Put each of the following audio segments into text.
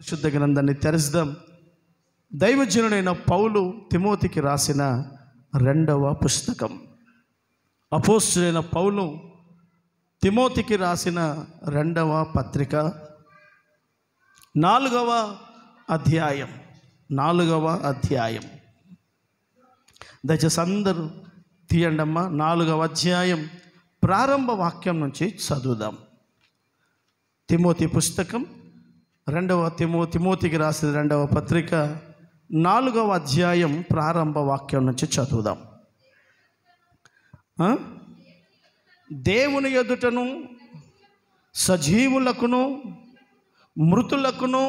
శుద్ధ గ్రంథాన్ని తెరుద్దాం. దైవజనుడైన పౌలు తిమోతికి రాసిన రెండవ పుస్తకం. అపోస్తలుడైన పౌలు తిమోతికి రాసిన రెండవ పత్రిక 4వ అధ్యాయం. దయచేసి అందరూ తీయండమ్మా. 4వ అధ్యాయం ప్రారంభ వాక్యం నుంచి చదువుదాం. తిమోతి పుస్తకం తిమోతికి రాసిన రెండవ పత్రిక 4వ అధ్యాయం ప్రారంభ వాక్యం నుంచి చదువుదాం. దేవుని ఎదుటను సజీవులకును మృతులకును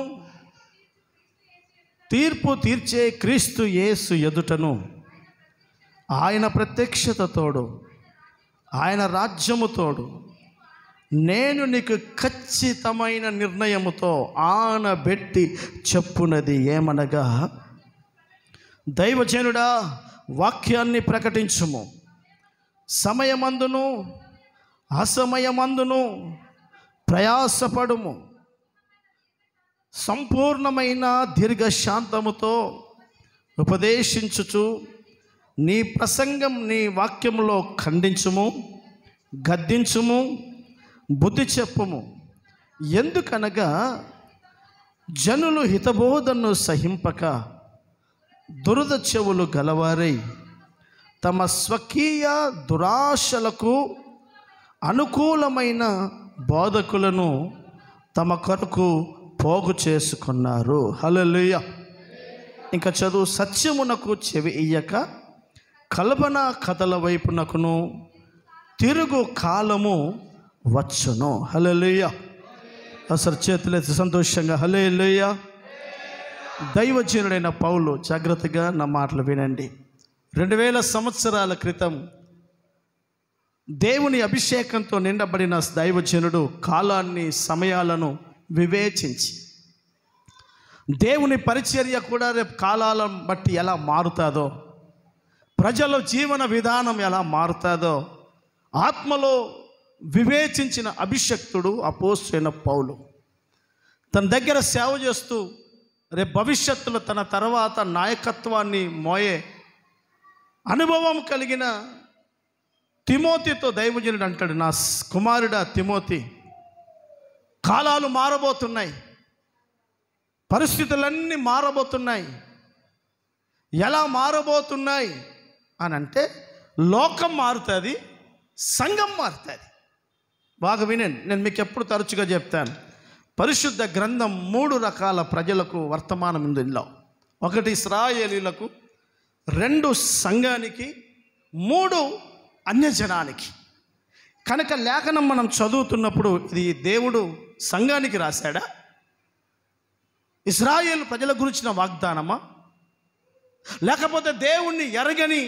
తీర్పు తీర్చే క్రీస్తు యేసు ఎదుటను ఆయన ప్రత్యక్షతతోడు ఆయన రాజ్యముతోడు నేను నీకు ఖచ్చితమైన నిర్ణయముతో ఆనబెట్టి చెప్పునది ఏమనగా, దైవజనుడా వాక్యాన్ని ప్రకటించుము, సమయమందును అసమయమందును ప్రయాసపడుము, సంపూర్ణమైన దీర్ఘశాంతముతో ఉపదేశించుచు నీ ప్రసంగం నీ వాక్యములో ఖండించుము, గద్దించుము, బుద్ధి చెప్పుము. ఎందుకనగా జనులు హితబోధను సహింపక దురద చెవులు గలవారై తమ స్వకీయ దురాశలకు అనుకూలమైన బోధకులను తమ కొరకు పోగు చేసుకున్నారు. హల్లెలూయా. ఇంకా చదువు. సత్యమునకు చెవి ఇయ్యక కల్పన కథల వైపునకును తిరుగు కాలము వచ్చును. హల్లెలూయా. అసలు చేతులెత్తి సంతోషంగా హల్లెలూయా. దైవజనుడైన పౌలు, జాగ్రత్తగా నా మాటలు వినండి. 2000 సంవత్సరాల క్రితం దేవుని అభిషేకంతో నిండబడిన దైవజనుడు కాలాన్ని సమయాలను వివేచించి, దేవుని పరిచర్య కూడా రేపు కాలాలను బట్టి ఎలా మారుతుందో, ప్రజల జీవన విధానం ఎలా మారుతుందో ఆత్మలో వివేచించిన అభిషక్తుడు అపోస్తలుడైన పౌలు తన దగ్గర సేవ చేస్తూ రేపు భవిష్యత్తులో తన తర్వాత నాయకత్వాన్ని మోయే అనుభవం కలిగిన తిమోతితో దైవజనుడు అంటాడు, నా కుమారుడా తిమోతి, కాలాలు మారబోతున్నాయి, పరిస్థితులన్నీ మారబోతున్నాయి. ఎలా మారబోతున్నాయి అని అంటే, లోకం మారుతుంది, సంఘం మారుతుంది. బాగా వినండి, నేను మీకు ఎప్పుడు తరచుగా చెప్తాను. పరిశుద్ధ గ్రంథం 3 రకాల ప్రజలకు వర్తమానం ఉంది. ఇందులో 1 ఇశ్రాయేలీలకు, 2 సంఘానికి, 3 అన్యజనానికి. కనుక లేఖనం మనం చదువుతున్నప్పుడు ఇది దేవుడు సంఘానికి రాశాడా, ఇశ్రాయేలు ప్రజల గురించిన వాగ్దానమా, లేకపోతే దేవుణ్ణి ఎరగని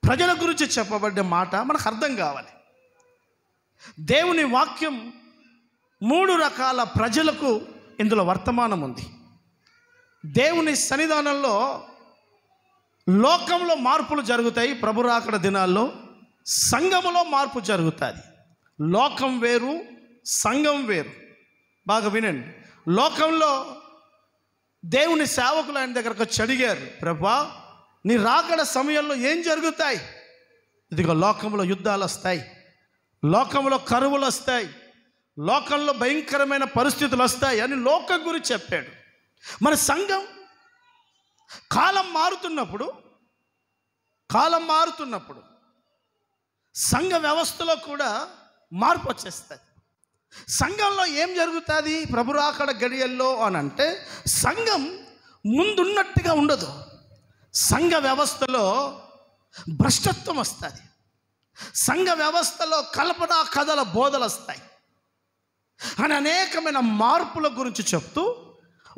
ప్రజల గురించి చెప్పబడ్డ మాట మనకు అర్థం కావాలి. దేవుని వాక్యం 3 రకాల ప్రజలకు ఇందులో వర్తమానం ఉంది. దేవుని సన్నిధానంలో లోకంలో మార్పులు జరుగుతాయి, ప్రభు రాకడ దినాల్లో సంఘములో మార్పు జరుగుతుంది. లోకం వేరు, సంఘం వేరు. బాగా వినండి. లోకంలో దేవుని సేవకులు ఆయన దగ్గరకు వచ్చి అడిగారు, ప్రభా నీ రాకడ సమయంలో ఏం జరుగుతాయి? ఇదిగో లోకంలో యుద్ధాలు వస్తాయి, లోకంలో కరువులు వస్తాయి, లోకంలో భయంకరమైన పరిస్థితులు వస్తాయి అని లోకం గురించి చెప్పాడు. మరి సంఘం కాలం మారుతున్నప్పుడు సంఘ వ్యవస్థలో కూడా మార్పు వచ్చేస్తుంది. సంఘంలో ఏం జరుగుతుంది ప్రభు రాకడ గడియల్లో అని అంటే, సంఘం ముందున్నట్టుగా ఉండదు. సంఘ వ్యవస్థలో భ్రష్టత్వం వస్తుంది, సంఘ వ్యవస్థలో కల్పన కథల బోధలు వస్తాయి అని అనేకమైన మార్పుల గురించి చెప్తూ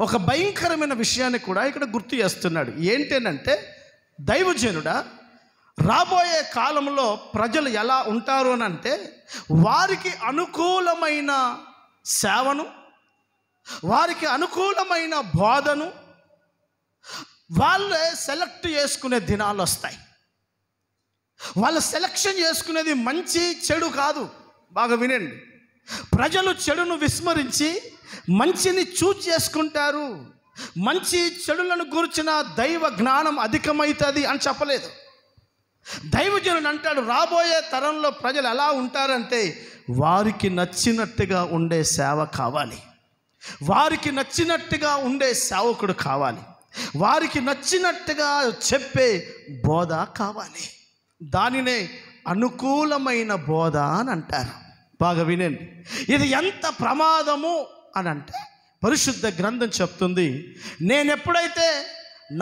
ఒక భయంకరమైన విషయాన్ని కూడా ఇక్కడ గుర్తు చేస్తున్నాడు. ఏంటంటే, దైవజనుడా రాబోయే కాలంలో ప్రజలు ఎలా ఉంటారు అని అంటే, వారికి అనుకూలమైన సేవను, వారికి అనుకూలమైన బోధను వాళ్ళే సెలెక్ట్ చేసుకునే దినాలు వస్తాయి. వాళ్ళు సెలెక్షన్ చేసుకునేది మంచి చెడు కాదు. బాగా వినండి. ప్రజలు చెడును విస్మరించి మంచిని చూజ్ చేసుకుంటారు. మంచి చెడులను గురించిన దైవ జ్ఞానం అధికమవుతుంది అని చెప్పలేదు. దైవజనుడు అంటాడు, రాబోయే తరంలో ప్రజలు ఎలా ఉంటారంటే వారికి నచ్చినట్టుగా ఉండే సేవ కావాలి, వారికి నచ్చినట్టుగా ఉండే సేవకుడు కావాలి, వారికి నచ్చినట్టుగా చెప్పే బోధ కావాలి. దానినే అనుకూలమైన బోధ అని అంటారు. బాగా వినండి, ఇది ఎంత ప్రమాదము అని అంటే పరిశుద్ధ గ్రంథం చెప్తుంది, నేను ఎప్పుడైతే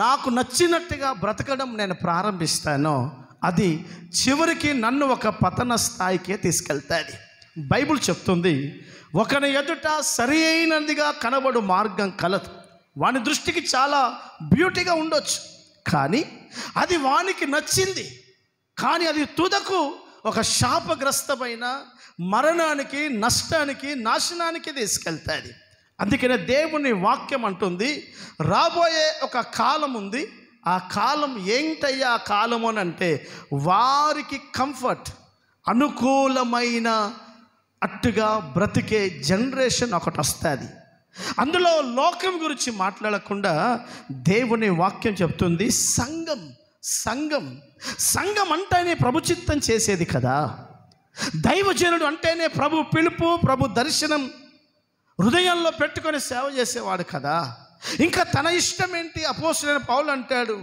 నాకు నచ్చినట్టుగా బ్రతకడం నేను ప్రారంభిస్తానో అది చివరికి నన్ను ఒక పతన స్థాయికే తీసుకెళ్తాది. బైబిల్ చెప్తుంది, ఒకని ఎదుట సరి అయినదిగా కనబడు మార్గం కలదు. వాని దృష్టికి చాలా బ్యూటీగా ఉండొచ్చు, కానీ అది వానికి నచ్చింది, కానీ అది తుదకు ఒక శాపగ్రస్తమైన మరణానికి, నష్టానికి, నాశనానికి తీసుకెళ్తాది. అందుకనే దేవుని వాక్యం అంటుంది, రాబోయే ఒక కాలం ఉంది. ఆ కాలం ఏంటయ్యా ఆ కాలం అని అంటే వారికి కంఫర్ట్, అనుకూలమైన అట్టుగా బ్రతికే జనరేషన్ ఒకటి వస్తుంది. అందులో లోకం గురించి మాట్లాడకుండా దేవుని వాక్యం చెప్తుంది, సంఘం సంఘం సంఘం అంటేనే ప్రభు చిత్తం చేసేది కదా. దైవజనుడు అంటేనే ప్రభు పిలుపు, ప్రభు దర్శనం హృదయంలో పెట్టుకొని సేవ చేసేవాడు కదా. ఇంకా తన ఇష్టం ఏంటి? అపోస్తలుడైన పౌలు అంటాడు,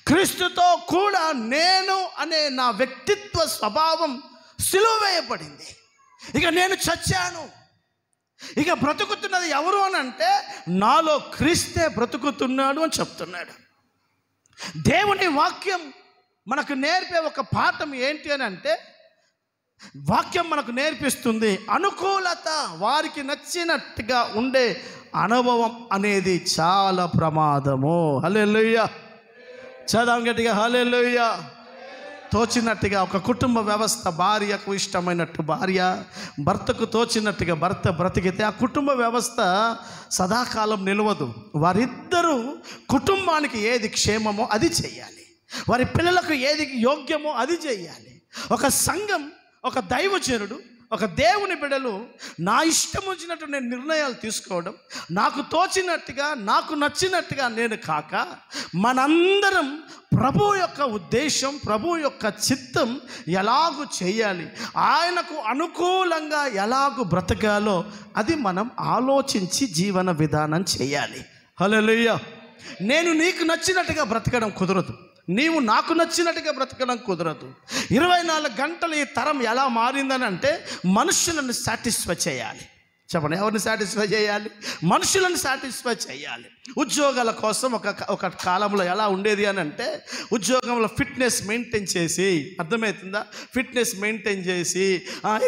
క్రీస్తుతో కూడా నేను అనే నా వ్యక్తిత్వ స్వభావం సిలువ వేయబడింది, ఇక నేను చచ్చాను, ఇక బ్రతుకుతున్నది ఎవరు అని అంటే నాలో క్రీస్తే బ్రతుకుతున్నాడు అని చెప్తున్నాడు. దేవుని వాక్యం మనకు నేర్పే ఒక పాఠం ఏంటి అని అంటే, వాక్యం మనకు నేర్పిస్తుంది అనుకూలత, వారికి నచ్చినట్టుగా ఉండే అనుభవం అనేది చాలా ప్రమాదము. హల్లెలూయా, చదవం గట్టిగా హల్లెలూయా. తోచినట్టుగా ఒక కుటుంబ వ్యవస్థ, భార్యకు ఇష్టమైనట్టు భార్య, భర్తకు తోచినట్టుగా భర్త బ్రతికితే ఆ కుటుంబ వ్యవస్థ సదాకాలం నిలవదు. వారిద్దరూ కుటుంబానికి ఏది క్షేమమో అది చేయాలి, వారి పిల్లలకు ఏది యోగ్యమో అది చేయాలి. ఒక సంఘం, ఒక దైవజనుడు, ఒక దేవుని బిడ్డలు నా ఇష్టం వచ్చినట్టు నేను నిర్ణయాలు తీసుకోవడం, నాకు తోచినట్టుగా, నాకు నచ్చినట్టుగా నేను కాక, మనందరం ప్రభు యొక్క ఉద్దేశం, ప్రభు యొక్క చిత్తం ఎలాగూ చేయాలి, ఆయనకు అనుకూలంగా ఎలాగూ బ్రతకాలో అది మనం ఆలోచించి జీవన విధానం చేయాలి. హల్లెలూయా. నేను నీకు నచ్చినట్టుగా బ్రతకడం కుదరదు, నీవు నాకు నచ్చినట్టుగా బ్రతకడం కుదరదు. 24 గంటలు ఈ తరం ఎలా మారిందని అంటే మనుషులను సాటిస్ఫై చేయాలి. చెప్పండి, ఎవరిని సాటిస్ఫై చేయాలి? మనుషులను సాటిస్ఫై చేయాలి. ఉద్యోగాల కోసం ఒక కాలంలో ఎలా ఉండేది అని అంటే ఉద్యోగంలో ఫిట్నెస్ మెయింటైన్ చేసి, అర్థమవుతుందా, ఫిట్నెస్ మెయింటైన్ చేసి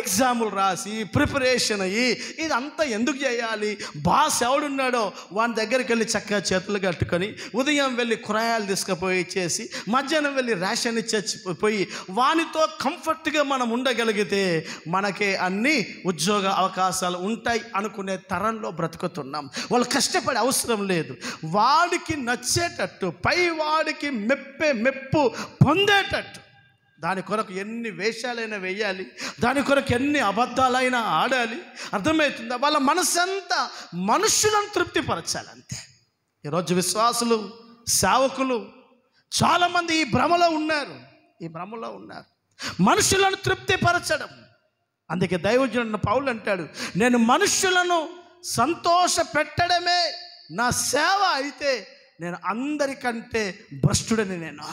ఎగ్జాములు రాసి ప్రిపరేషన్ అయ్యి ఇదంతా ఎందుకు చేయాలి? బాస్ ఎవడున్నాడో వాని దగ్గరికి వెళ్ళి చక్కగా చేతులు కట్టుకొని ఉదయం వెళ్ళి కూరగాయలు తీసుకుపోయి ఇచ్చేసి మధ్యాహ్నం వెళ్ళి రేషన్ ఇచ్చేసిపోయి వానితో కంఫర్ట్గా మనం ఉండగలిగితే మనకే అన్ని ఉద్యోగ అవకాశాలు ఉంటాయి అనుకునే తరంలో బ్రతుకుతున్నాం. వాళ్ళు కష్టపడే అవసరం లేదు, వాడికి నచ్చేటట్టు, పై వాడికి మెప్పు పొందేటట్టు దాని కొరకు ఎన్ని వేషాలైనా వేయాలి, దాని కొరకు ఎన్ని అబద్ధాలైనా ఆడాలి. అర్థమవుతుందా? వాళ్ళ మనసంతా మనుషులను తృప్తిపరచాలి అంతే. ఈరోజు విశ్వాసులు, సేవకులు చాలామంది ఈ భ్రమలో ఉన్నారు, మనుషులను తృప్తిపరచడం. అందుకే దైవజనుడు పౌలు అంటాడు, నేను మనుషులను సంతోష పెట్టడమే నా సేవ అయితే నేను అందరికంటే భ్రష్టుడని. నేను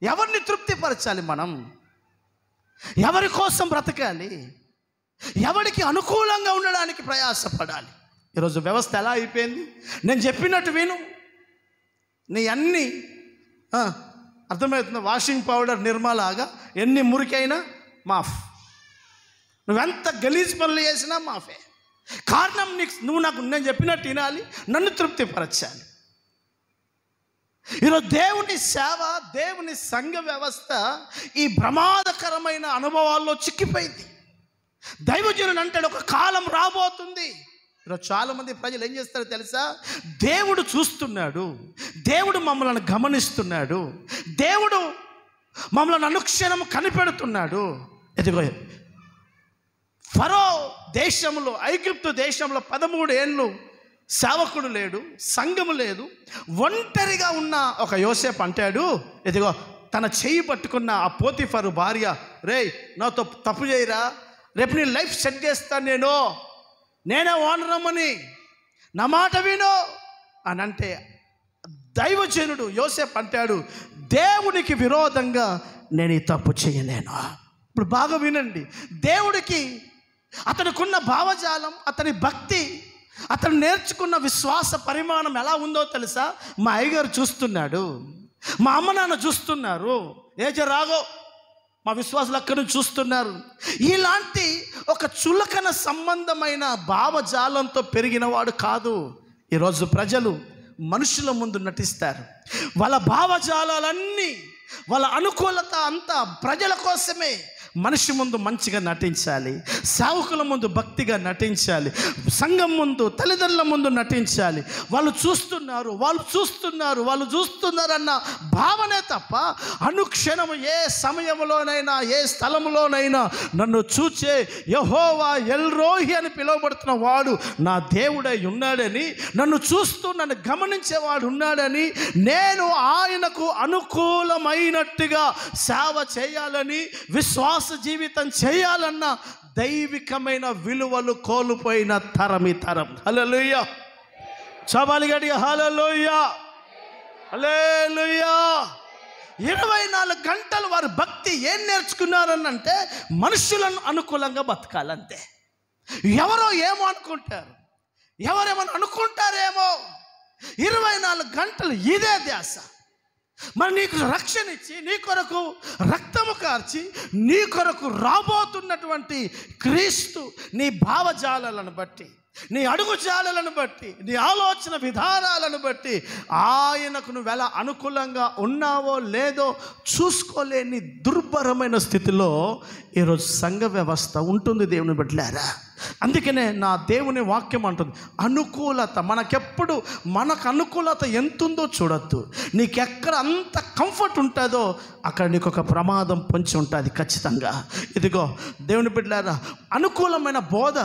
ఎవరిని తృప్తిపరచాలి? మనం ఎవరి కోసం బ్రతకాలి? ఎవరికి అనుకూలంగా ఉండడానికి ప్రయాసపడాలి? ఈరోజు వ్యవస్థ ఎలా అయిపోయింది? నేను చెప్పినట్టు విను, నీ అన్నీ అర్థమవుతుంది. వాషింగ్ పౌడర్ నిర్మలాగా ఎన్ని మురికైనా మాఫ్, నువ్వెంత గలీజ్ పనులు చేసినా మాఫే. కారణం నువ్వు నేను చెప్పినట్టు వినాలి, నన్ను తృప్తిపరచాలి. ఈరోజు దేవుని సేవ, దేవుని సంఘ వ్యవస్థ ఈ ప్రమాదకరమైన అనుభవాల్లో చిక్కిపోయింది. దైవజనుడు అంటాడు, ఒక కాలం రాబోతుంది. ఈరోజు చాలామంది ప్రజలు ఏం చేస్తారో తెలుసా? దేవుడు చూస్తున్నాడు, దేవుడు మమ్మల్ని గమనిస్తున్నాడు, దేవుడు మమ్మల్ని అనుక్షణం కనిపెడుతున్నాడు. ఎదుగో ఫరో దేశంలో, ఐగుప్తు దేశంలో 13 ఏళ్ళు సేవకుడు లేడు, సంఘము లేదు. ఒంటరిగా ఉన్న ఒక యోసేపు అంటాడు, ఇదిగో తన చెయ్యి పట్టుకున్న ఆ పోతిఫరు భార్య, రేయ్ నాతో తప్పు చేయరా, రేపు నీ లైఫ్ సెట్ చేస్తాను, నేనే ఓనరమ్మని, నా మాట విను అని అంటే, దైవజనుడు యోసేపు అంటాడు, దేవునికి విరోధంగా నేను ఈ తప్పు చేయలేను. ఇప్పుడు బాగా వినండి, దేవుడికి అతనికున్న భావజాలం, అతని భక్తి, అతను నేర్చుకున్న విశ్వాస పరిమాణం ఎలా ఉందో తెలుసా? మా అయ్యగారు చూస్తున్నాడు, మా అమ్మ నాన్న చూస్తున్నారు, రాగో మా విశ్వాసులు అక్కడి నుంచి చూస్తున్నారు. ఇలాంటి ఒక చులకన సంబంధమైన భావజాలంతో పెరిగిన వాడు కాదు. ఈరోజు ప్రజలు మనుషుల ముందు నటిస్తారు. వాళ్ళ భావజాలన్నీ, వాళ్ళ అనుకూలత అంతా ప్రజల కోసమే. మనిషి ముందు మంచిగా నటించాలి, సేవకుల ముందు భక్తిగా నటించాలి, సంఘం ముందు, తల్లిదండ్రుల ముందు నటించాలి. వాళ్ళు చూస్తున్నారన్న భావనే తప్ప అనుక్షణం ఏ సమయంలోనైనా ఏ స్థలంలోనైనా నన్ను చూచే యెహోవా ఎల్రోహి అని పిలువబడుతున్న వాడు నా దేవుడై ఉన్నాడని, నన్ను చూస్తూ నన్ను గమనించేవాడు ఉన్నాడని, నేను ఆయనకు అనుకూలమైనట్టుగా సేవ చేయాలని, విశ్వాస జీవితం చేయాలన్న దైవికమైన విలువలు కోల్పోయిన తరం ఈ తరం. హల్లెలూయా, చపాలి గట్టిగా హల్లెలూయా, హల్లెలూయా. 24 గంటలు వారి భక్తి ఏం నేర్చుకున్నారనంటే మనుషులను అనుకూలంగా బతకాలంతే. ఎవరో ఏమో అనుకుంటారు, ఎవరేమో అనుకుంటారేమో, 24 గంటలు ఇదే ధ్యాస. మరి నీకు రక్షణ ఇచ్చి, నీ కొరకు రక్తము కార్చి, నీ కొరకు రాబోతున్నటువంటి క్రీస్తు నీ భావజాలను బట్టి, నీ అడుగుజాలను బట్టి, నీ ఆలోచన విధానాలను బట్టి ఆయనకు నువ్వు ఎలా అనుకూలంగా ఉన్నావో లేదో చూసుకోలేని దుర్భరమైన స్థితిలో ఈరోజు సంఘ వ్యవస్థ ఉంటుంది. దేవుని బిడ్డలారా, అందుకనే నా దేవుని వాక్యం అంటుంది, అనుకూలత మనకెప్పుడు, మనకు అనుకూలత ఎంతుందో చూడొద్దు. నీకెక్కడ అంత కంఫర్ట్ ఉంటుందో అక్కడ నీకు ఒక ప్రమాదం పొంచి ఉంటుంది ఖచ్చితంగా. ఇదిగో దేవుని బిడ్డలారా, అనుకూలమైన బోధ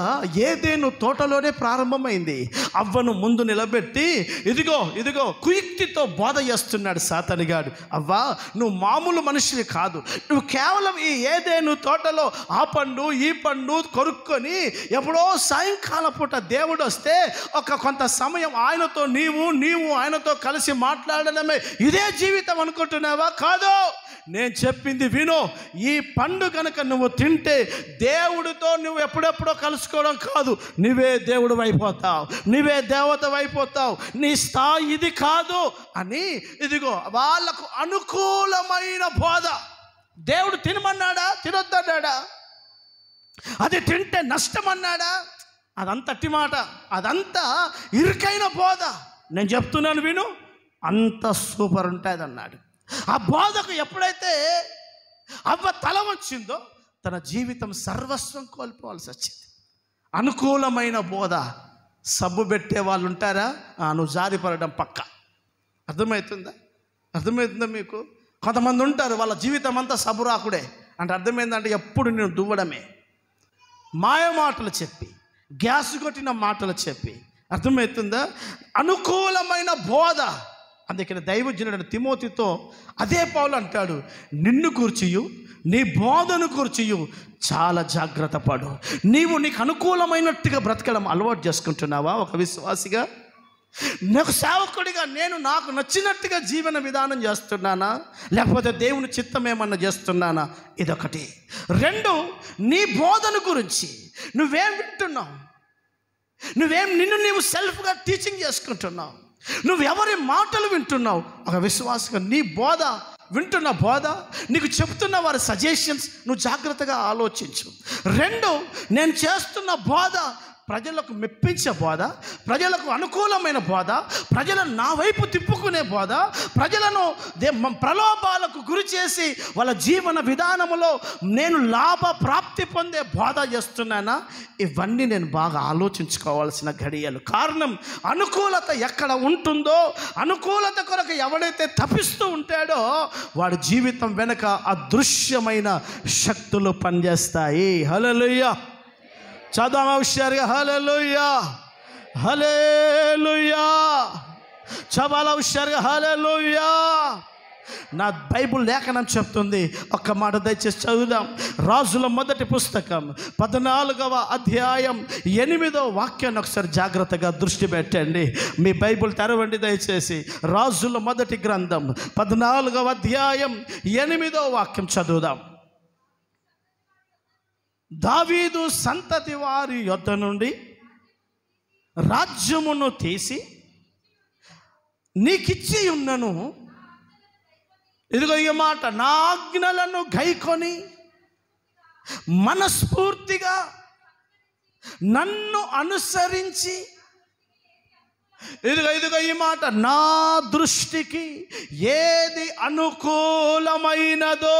ఏదేను తోటలోనే ప్రారంభమైంది. అవ్వను ముందు నిలబెట్టి ఇదిగో కుయుక్తితో బోధ చేస్తున్నాడు సాతానుగాడు. అవ్వా, నువ్వు మామూలు మనిషివి కాదు, నువ్వు కేవలం ఈ ఏదేను తోటలో ఆ పండు ఈ పండు కొరుక్కొని ఎప్పుడో సాయంకాలం పూట దేవుడు వస్తే కొంత సమయం ఆయనతో నీవు ఆయనతో కలిసి మాట్లాడడమే ఇదే జీవితం అనుకుంటున్నావా? కాదు, నేను చెప్పింది విను. ఈ పండు కనుక నువ్వు తింటే దేవుడితో నువ్వు ఎప్పుడెప్పుడో కలుసుకోవడం కాదు, నువ్వే దేవుడు అయిపోతావు, నువ్వే దేవత అయిపోతావు, నీ స్థాయి ఇది కాదు అని ఇదిగో వాళ్ళకు అనుకూలమైన బోధ. దేవుడు తినమన్నాడా? తినొద్దన్నాడా? అది తింటే నష్టం అన్నాడా? అదంతా అట్టి మాట, అదంతా ఇరుకైన బోధ. నేను చెప్తున్నాను విను, అంత సూపర్ ఉంటుంది అన్నాడు. ఆ బోధకు ఎప్పుడైతే అవ్వ తల వచ్చిందో తన జీవితం సర్వస్వం కోల్పోవాల్సి వచ్చింది. అనుకూలమైన బోధ సబ్బు పెట్టే వాళ్ళు ఉంటారా? నువ్వు జారిపడడం పక్క. అర్థమవుతుందా మీకు? కొంతమంది ఉంటారు వాళ్ళ జీవితం అంతా సబ్బు రాకుడే అంటే అర్థమైందంటే ఎప్పుడు నేను దువ్వడమే, మాయ మాటలు చెప్పి, గ్యాస్ కొట్టిన మాటలు చెప్పి. అర్థమవుతుందా? అనుకూలమైన బోధ. అందుకని దైవజనుడైన తిమోతితో అదే పౌలు అంటాడు, నిన్ను కూర్చియు నీ బోధను కూర్చియు చాలా జాగ్రత్త పడు. నీకు అనుకూలమైనట్టుగా బ్రతకడం అలవాటు చేసుకుంటున్నావా? ఒక విశ్వాసిగా, నాకు సేవకుడిగా నాకు నచ్చినట్టుగా జీవన విధానం చేస్తున్నానా, లేకపోతే దేవుని చిత్తం ఏమన్నా చేస్తున్నానా? ఇదొకటి. 2, నీ బోధన గురించి నువ్వేం వింటున్నావు, నిన్ను నీవు సెల్ఫ్గా టీచింగ్ చేసుకుంటున్నావు, నువ్వు ఎవరి మాటలు వింటున్నావు? ఒక విశ్వాసంగా నీ బోధ, వింటున్న బోధ, నీకు చెప్తున్న వారి సజెషన్స్ నువ్వు జాగ్రత్తగా ఆలోచించు. 2, నేను చేస్తున్న బోధ ప్రజలకు మెప్పించే బోధ, ప్రజలకు అనుకూలమైన బోధ, ప్రజలను నా వైపు తిప్పుకునే బోధ, ప్రజలను ప్రలోభాలకు గురి చేసి వాళ్ళ జీవన విధానంలో నేను లాభ ప్రాప్తి పొందే బోధ చేస్తున్నానా? ఇవన్నీ నేను బాగా ఆలోచించుకోవాల్సిన ఘడియలు. కారణం, అనుకూలత ఎక్కడ ఉంటుందో, అనుకూలత కొరకు ఎవడైతే తప్పిస్తూ ఉంటాడో వాడి జీవితం వెనక అదృశ్యమైన శక్తులు పనిచేస్తాయి. హల్లెలూయా. చదవమా హుషారుగా? హల్లెలూయా, హల్లెలూయా. చదవాలా హుషారుగా? హల్లెలూయా. నా బైబుల్ లేఖనం చెప్తుంది, ఒక్క మాట దయచేసి చదువుదాం. రాజుల మొదటి పుస్తకం 14వ అధ్యాయం 8వ వాక్యాన్ని ఒకసారి జాగ్రత్తగా దృష్టి పెట్టండి. మీ బైబుల్ తెరవండి దయచేసి. రాజుల మొదటి గ్రంథం 14వ అధ్యాయం 8వ వాక్యం చదువుదాం. దావీదు సంతతి వారి యొద్ద నుండి రాజ్యమును తీసి నీకిచ్చి ఉన్నను. ఇదిగో ఈ మాట, నా ఆజ్ఞలను గైకొని మనస్ఫూర్తిగా నన్ను అనుసరించి, ఇదిగో ఈ మాట, నా దృష్టికి ఏది అనుకూలమైనదో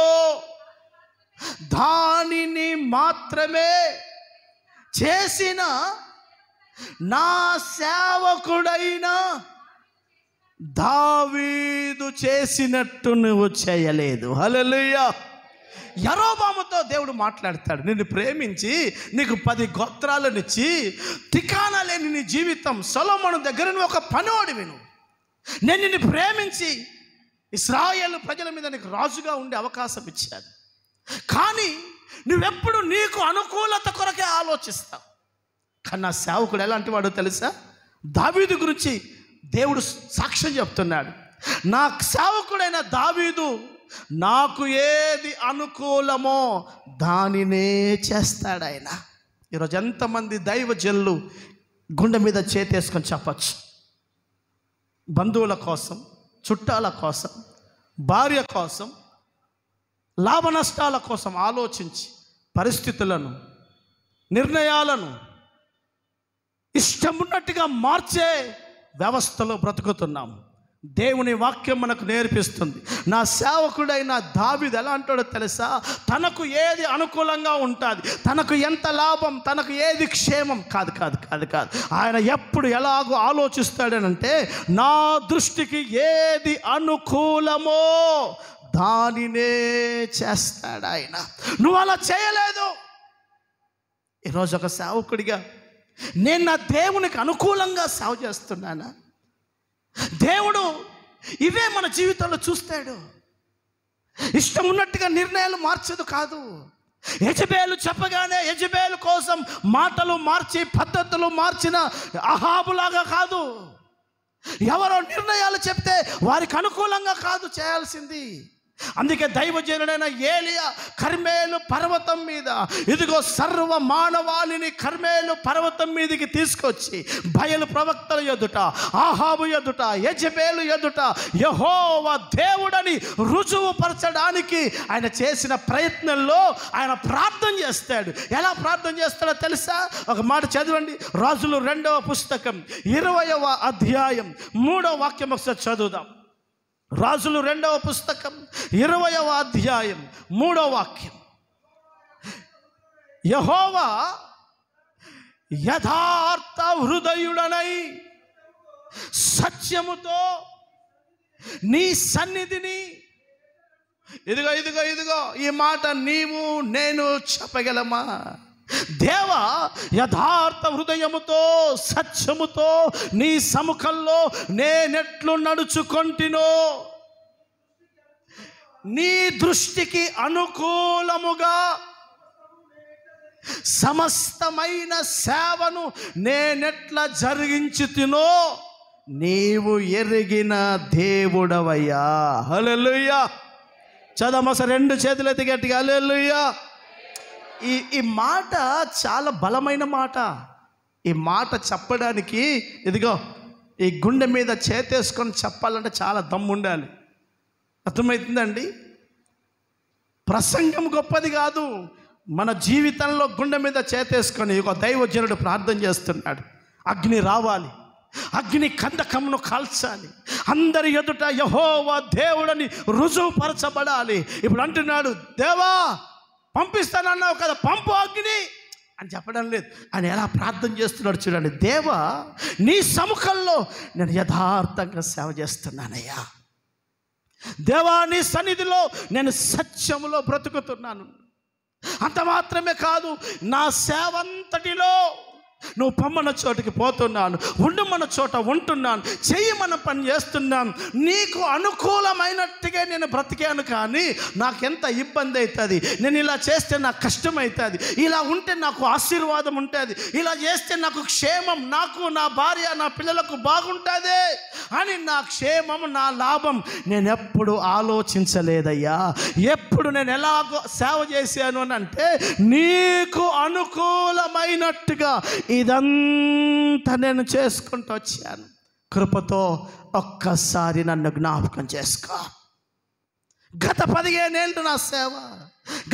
దానిని మాత్రమే చేసిన నా సేవకుడైన దావీదు చేసినట్టు నువ్వు చేయలేదు. హల్లెలూయా. యరొబాముతో దేవుడు మాట్లాడతాడు, నిన్ను ప్రేమించి నీకు 10 గోత్రాలనిచ్చి ఠికానా లేని నీ జీవితం, సొలొమోను దగ్గర నువ్వు ఒక పనివాడివి. నేను నిన్ను ప్రేమించి ఇశ్రాయేలు ప్రజల మీద నీకు రాజుగా ఉండే అవకాశం ఇచ్చాను. కానీ నువ్వెప్పుడు నీకు అనుకూలత కొరకే ఆలోచిస్తావు. కానీ నా సేవకుడు ఎలాంటి వాడో తెలుసా? దావీదు గురించి దేవుడు సాక్ష్యం చెప్తున్నాడు. నా సేవకుడైన దావీదు నాకు ఏది అనుకూలమో దానినే చేస్తాడు ఆయన. ఈరోజు ఎంతమంది దైవజనులు గుండె మీద చేతేసుకొని చెప్పచ్చు, బంధువుల కోసం, చుట్టాల కోసం, భార్య కోసం, లాభ నష్టాల కోసం ఆలోచించి పరిస్థితులను, నిర్ణయాలను ఇష్టమున్నట్టుగా మార్చే వ్యవస్థలో బ్రతుకుతున్నాం. దేవుని వాక్యం మనకు నేర్పిస్తుంది. నా సేవకుడైన దావీదు ఎలా అంటాడో తెలుసా? తనకు ఏది అనుకూలంగా ఉంటుంది, తనకు ఎంత లాభం, తనకు ఏది క్షేమం కాదు కాదు కాదు కాదు ఆయన ఎప్పుడు ఎలాగో ఆలోచిస్తాడనంటే, నా దృష్టికి ఏది అనుకూలమో దానినే చేస్తాడు ఆయన. నువ్వు అలా చేయలేదు. ఈరోజు ఒక సేవకుడిగా నేను నా దేవునికి అనుకూలంగా సేవ చేస్తున్నానా? దేవుడు ఇవే మన జీవితంలో చూస్తాడు. ఇష్టం ఉన్నట్టుగా నిర్ణయాలు మార్చదు కాదు. యెజబేలు చెప్పగానే యెజబేలు కోసం మాటలు మార్చి పద్ధతులు మార్చిన అహాబులాగా కాదు. ఎవరో నిర్ణయాలు చెప్తే వారికి అనుకూలంగా కాదు చేయాల్సింది. అందుకే దైవజనుడైన ఏలియా కర్మేలు పర్వతం మీద, ఇదిగో సర్వ మానవాళిని కర్మేలు పర్వతం మీదకి తీసుకొచ్చి బయలు ప్రవక్తల ఎదుట, ఆహాబు ఎదుట, యెజబేలు ఎదుట యెహోవా దేవుడని రుజువుపరచడానికి ఆయన చేసిన ప్రయత్నంలో ఆయన ప్రార్థన చేస్తాడు. ఎలా ప్రార్థన చేస్తాడో తెలుసా? ఒక మాట చదవండి. రాజులు 2వ పుస్తకం 20వ అధ్యాయం 3వ వాక్యం ఒకసారి చదువుదాం. రాజులు 2వ పుస్తకం 20వ అధ్యాయం 3వ వాక్యం. యెహోవా యథార్థ హృదయుడనై సత్యముతో నీ సన్నిధిని, ఇదిగో ఈ మాట నీవు నేను చెప్పగలమా? దేవా, యథార్థ హృదయముతో సత్యముతో నీ సముఖంలో నేనెట్లు నడుచుకొంటినో, నీ దృష్టికి అనుకూలముగా సమస్తమైన సేవను నేనెట్లా జరిగించుతినో నీవు ఎరిగిన దేవుడవయ్యా. హల్లెలూయా. చదవమస 2 చేతులెత్తి గట్టిగా హల్లెలూయా. ఈ మాట చాలా బలమైన మాట. ఈ మాట చెప్పడానికి, ఇదిగో ఈ గుండె మీద చేతేసుకొని చెప్పాలంటే చాలా దమ్ము ఉండాలి. అర్థమవుతుందండి? ప్రసంగం గొప్పది కాదు. మన జీవితంలో గుండె మీద చేతేసుకొని ఒక దైవజనుడు ప్రార్థన చేస్తున్నాడు. అగ్ని రావాలి, అగ్ని కందకమును కాల్చాలి, అందరి ఎదుట యెహోవా దేవుడని రుజువుపరచబడాలి. ఇప్పుడు అంటున్నాడు, దేవా పంపిస్తానన్నావు కదా, పంపు అగ్ని అని చెప్పడం లేదు. ఆయన ఎలా ప్రార్థన చేస్తున్నాడు చూడండి. దేవా, నీ సముఖంలో నేను యథార్థంగా సేవ చేస్తున్నానయ్యా. దేవా, నీ సన్నిధిలో నేను సత్యములో బ్రతుకుతున్నాను. అంత మాత్రమే కాదు, నా సేవ అంతటిలో నువ్వు పొమ్మన్న చోటుకి పోతున్నాను, ఉండమన్న చోట ఉంటున్నాను, చెయ్యమన్న పని చేస్తున్నాను. నీకు అనుకూలమైనట్టుగా నేను బ్రతికాను, కానీ నాకెంత ఇబ్బంది అవుతుంది, నేను ఇలా చేస్తే నాకు కష్టం అవుతుంది, ఇలా ఉంటే నాకు ఆశీర్వాదం ఉంటుంది, ఇలా చేస్తే నాకు క్షేమం, నాకు నా భార్య నా పిల్లలకు బాగుంటుంది అని నా క్షేమం నా లాభం నేను ఎప్పుడు ఆలోచించలేదయ్యా. ఎప్పుడు నేను ఎలాగో సేవ చేశాను అని అంటే నీకు అనుకూలమైనట్టుగా ఇదంతా నేను చేసుకుంటూ వచ్చాను. కృపతో ఒక్కసారి నన్ను జ్ఞాపకం చేసుకో. గత 15 ఏళ్ళు నా సేవ,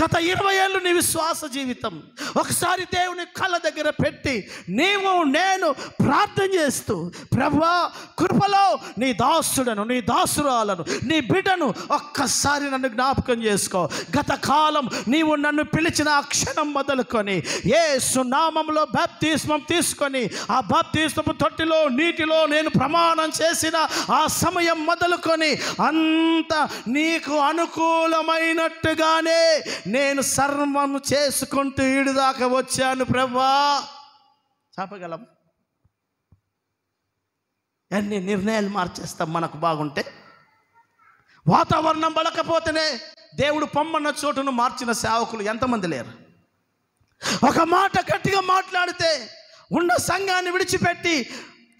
గత 20 ఏళ్ళు నీ విశ్వాస జీవితం ఒకసారి దేవుని కళ్ళ దగ్గర పెట్టి నీవు నేను ప్రార్థన చేస్తూ, ప్రభువా కృపలో నీ దాసుడను, నీ దాసురాలను, నీ బిడ్డను ఒక్కసారి నన్ను జ్ఞాపకం చేసుకో. గత కాలం నీవు నన్ను పిలిచిన ఆ క్షణం మొదలుకొని యేసు నామములో బాప్తిస్మం తీసుకొని ఆ బాప్తిస్మపు తొట్టిలో నీటిలో నేను ప్రమాణం చేసిన ఆ సమయం మొదలుకొని అంత నీకు అనుకూలమైనట్టుగానే నేను సర్వము చేసుకుంటూ ఈడుదాకా వచ్చాను ప్రభువా. చెప్పగలం? ఎన్ని నిర్ణయాలు మార్చేస్తాం మనకు బాగుంటే. వాతావరణం బలకపోతేనే దేవుడు పొమ్మన్న చోటును మార్చిన సేవకులు ఎంతమంది లేరు? ఒక మాట గట్టిగా మాట్లాడితే ఉన్న సంఘాన్ని విడిచిపెట్టి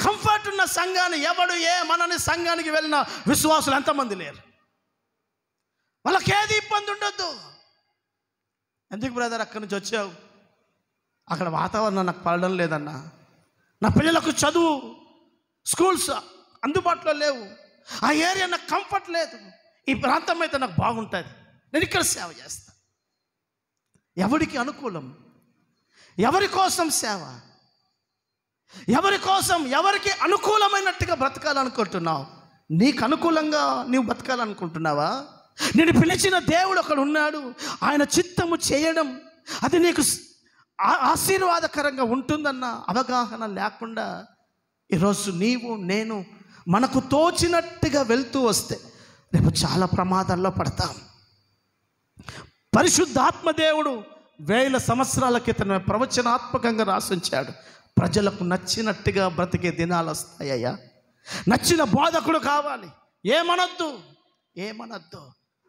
కంఫర్ట్ ఉన్న సంఘాన్ని ఎవడు మనని సంఘానికి వెళ్ళిన విశ్వాసులు ఎంతమంది లేరు? వాళ్ళకి ఏది ఇబ్బంది ఉండొద్దు. ఎందుకు బ్రదర్ అక్కడి నుంచి వచ్చావు? అక్కడ వాతావరణం నాకు పడడం లేదన్నా, నా పిల్లలకు చదువు స్కూల్స్ అందుబాటులో లేవు, ఆ ఏరియా నాకు కంఫర్ట్ లేదు, ఈ ప్రాంతం అయితే నాకు బాగుంటుంది, నేను ఇక్కడ సేవ చేస్తా. ఎవరికి అనుకూలం? ఎవరి కోసం సేవ? ఎవరి కోసం? ఎవరికి అనుకూలమైనట్టుగా బ్రతకాలనుకుంటున్నావు? నీకు అనుకూలంగా నీవు బ్రతకాలనుకుంటున్నావా? నేను పిలిచిన దేవుడు ఒకడు ఉన్నాడు, ఆయన చిత్తము చేయడం అది నీకు ఆశీర్వాదకరంగా ఉంటుందన్న అవగాహన లేకుండా ఈరోజు నీవు నేను మనకు తోచినట్టుగా వెళ్తూ వస్తే రేపు చాలా ప్రమాదాల్లో పడతాం. పరిశుద్ధాత్మదేవుడు 1000 సంవత్సరాల క్రితం ప్రవచనాత్మకంగా రాసించాడు, ప్రజలకు నచ్చినట్టుగా బ్రతికే దినాలు వస్తాయ్యా. నచ్చిన బోధకుడు కావాలి. ఏమనొద్దు.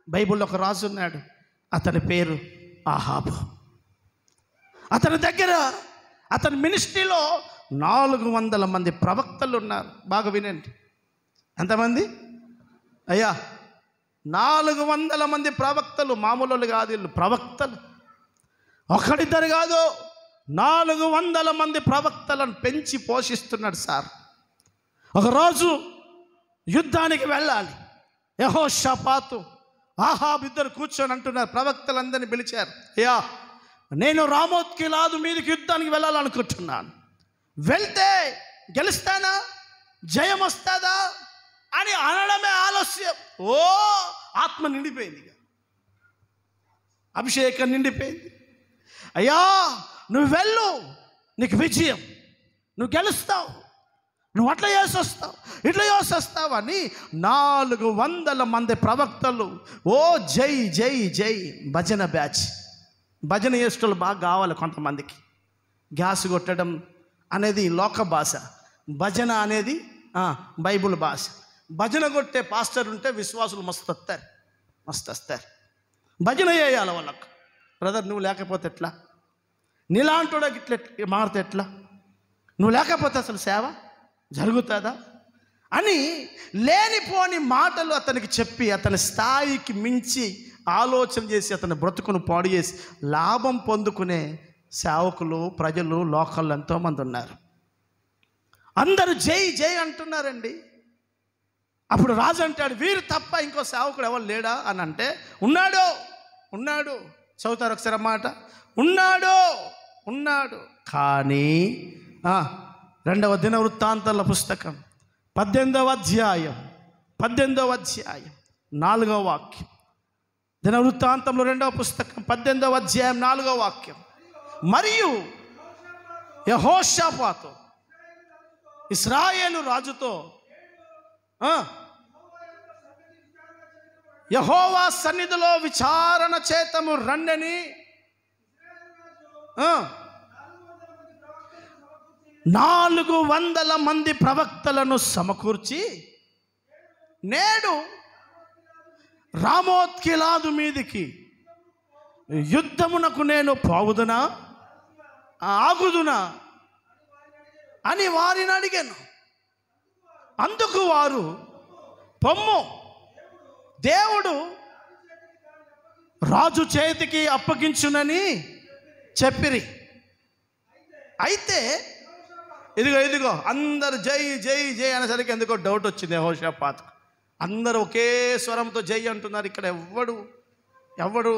బైబిల్లో ఒక రాజు ఉన్నాడు, అతని పేరు ఆహాబు. అతని దగ్గర అతని మినిస్ట్రీలో 400 మంది ప్రవక్తలు ఉన్నారు. బాగా వినండి. ఎంతమంది అయ్యా? 400 మంది ప్రవక్తలు. మామూలు కాదు, వీళ్ళు ప్రవక్తలు. ఒకడిద్దరు కాదు, 400 మంది ప్రవక్తలను పెంచి పోషిస్తున్నాడు సార్. ఒకరోజు యుద్ధానికి వెళ్ళాలి. యెహోషాపాతు ఆహాబు ఇద్దరు కూర్చొని అంటున్నారు, ప్రవక్తలందరినీ పిలిచారు, అయ్యా నేను రామోత్గిలాదు మీదకి యుద్ధానికి వెళ్ళాలనుకుంటున్నాను, వెళ్తే గెలుస్తానా, జయం వస్తుందా అని అనడమే ఆలస్యం. ఆత్మ నిండిపోయింది, అభిషేకం నిండిపోయింది. అయ్యా నువ్వు వెళ్ళు, నీకు విజయం, నువ్వు గెలుస్తావు, నువ్వు అట్లా చేసి వస్తావు, ఇట్లా చేసి వస్తావు అని 400 మంది ప్రవక్తలు జై జై జై. భజన బ్యాచ్, భజన చేసేటోళ్ళు బాగా కావాలి కొంతమందికి. గ్యాస్ కొట్టడం అనేది లోక భాష, భజన అనేది బైబుల్ భాష. భజన కొట్టే పాస్టర్ ఉంటే విశ్వాసులు మస్తు వస్తారు. భజన చేయాలి వాళ్ళకు. బ్రదర్ నువ్వు లేకపోతే ఎట్లా? నీలాంటోడా ఇట్లా మారితే ఎట్లా? నువ్వు లేకపోతే అసలు సేవ జరుగుతుందా అని లేనిపోని మాటలు అతనికి చెప్పి అతని స్థాయికి మించి ఆలోచన చేసి అతని బ్రతుకును పాడు చేసి లాభం పొందుకునే సేవకులు ప్రజలు లోకల్లో ఎంతోమంది ఉన్నారు. అందరూ జై జై అంటున్నారండి. అప్పుడు రాజు అంటాడు, వీరు తప్ప ఇంకో సేవకుడు ఎవరు లేడా అని అంటే, ఉన్నాడు. చదువుతారు ఒకసారి మాట, ఉన్నాడు. కానీ 2వ దినవృత్తాంతాల పుస్తకం 18వ అధ్యాయం 4వ వాక్యం. దినవృత్తాంతంలో 2వ పుస్తకం 18వ అధ్యాయం 4వ వాక్యం. మరియు యెహోషాపాతు ఇశ్రాయేలు రాజుతో యెహోవా సన్నిధిలో విచారణ చేతము రండని 400 మంది ప్రవక్తలను సమకూర్చి, నేడు రామోత్గిలాదు మీదికి యుద్ధమునకు నేను పోవుదునా, ఆగుదునా అని వారిని అడిగాను. అందుకు వారు, పొమ్ము, దేవుడు రాజు చేతికి అప్పగించునని చెప్పిరి. అయితే ఇదిగో అందరు జై జై జై అనేసరికి ఎందుకో డౌట్ వచ్చింది యెహోషాపాతుకు. అందరూ ఒకే స్వరంతో జై అంటున్నారు, ఇక్కడ ఎవడు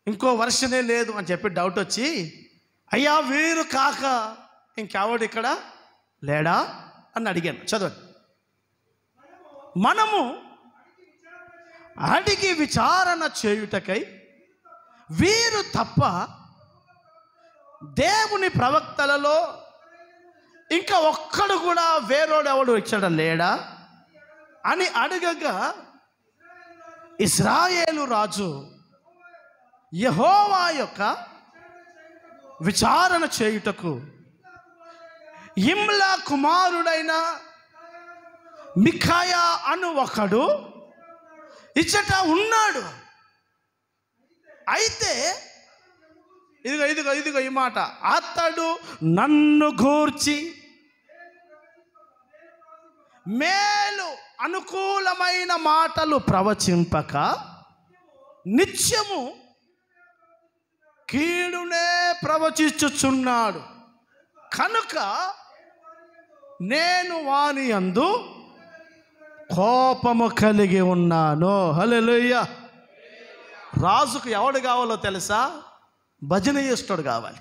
ఇంకో వర్షనే లేదు అని చెప్పి డౌట్ వచ్చి, అయ్యా వీరు కాక ఇంకెవడు ఇక్కడ లేడా అని అడిగాను. చదవండి. మనము అడిగి విచారణ చేయుటకై వీరు తప్ప దేవుని ప్రవక్తలలో ఇంకా ఒక్కడు కూడా వేరోడెవడు ఇక్కడ లేడా అని అడగగా, ఇశ్రాయేలు రాజు యెహోవా యొక్క విచారణ చేయుటకు ఇమ్లా కుమారుడైన మిఖాయా అను ఒకడు ఇచ్చట ఉన్నాడు. అయితే ఇదిగో ఈ మాట, అతడు నన్ను గూర్చి మేలు అనుకూలమైన మాటలు ప్రవచింపక నిత్యము కీడునే ప్రవచించుచున్నాడు. కనుక నేను వాని యందు కోపము కలిగి ఉన్నాను. హల్లెలూయా. రాజుకు ఎవడు కావాలో తెలుసా? భజన చేస్తాడు కావాలి.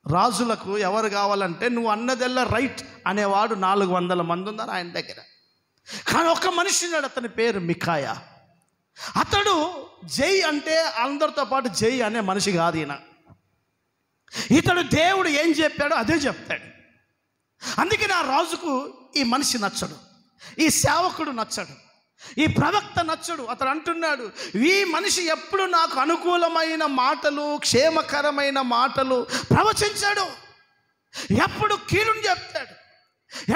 రాజులకు ఎవరు కావాలంటే, నువ్వు అన్నదెల్లా రైట్ అనేవాడు 400 మంది ఉన్నారు ఆయన దగ్గర. కానీ ఒక మనిషి ఉన్నాడు, అతని పేరు మిఖాయా. అతడు జై అంటే అందరితో పాటు జై అనే మనిషి కాదు ఈయన. ఇతడు దేవుడు ఏం చెప్పాడో అదే చెప్తాడు. అందుకే నా రాజుకు ఈ మనిషి నచ్చడు, ఈ సేవకుడు నచ్చడు, ఈ ప్రవక్త నచ్చడు. అతడు అంటున్నాడు, ఈ మనిషి ఎప్పుడు నాకు అనుకూలమైన మాటలు, క్షేమకరమైన మాటలు ప్రవచించాడు, ఎప్పుడు కీడుని చెప్తాడు,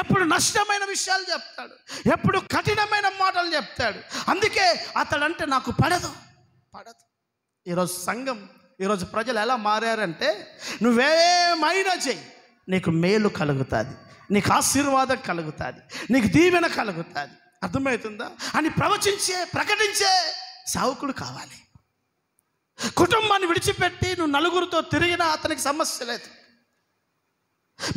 ఎప్పుడు నష్టమైన విషయాలు చెప్తాడు, ఎప్పుడు కఠినమైన మాటలు చెప్తాడు. అందుకే అతడంటే నాకు పడదు. ఈరోజు సంఘం, ఈరోజు ప్రజలు ఎలా మారారంటే, నువ్వేమైనా చెయ్యి, నీకు మేలు కలుగుతుంది, నీకు ఆశీర్వాదం కలుగుతుంది, నీకు దీవెన కలుగుతుంది. అర్థమవుతుందా? అని ప్రకటించే సేవకుడు కావాలి. కుటుంబాన్ని విడిచిపెట్టి నువ్వు నలుగురితో తిరిగినా అతనికి సమస్య లేదు.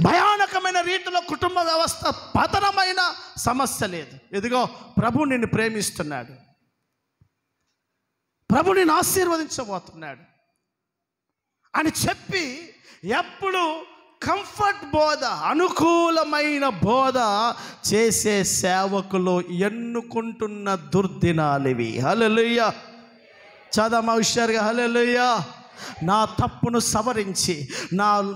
భయానకమైన రీతిలో కుటుంబ వ్యవస్థ పతనమైన సమస్య లేదు. ఇదిగో ప్రభు నిన్ను ప్రేమిస్తున్నాడు, ప్రభు నిన్ను ఆశీర్వదించబోతున్నాడు అని చెప్పి ఎప్పుడు కంఫర్ట్ బోధ, అనుకూలమైన బోధ చేసే సేవకులు ఎన్నుకుంటున్న దుర్దినాలివి. హల్లెలూయా. చదమ హుషారుగా హల్లెలూయా. నా తప్పును సవరించి,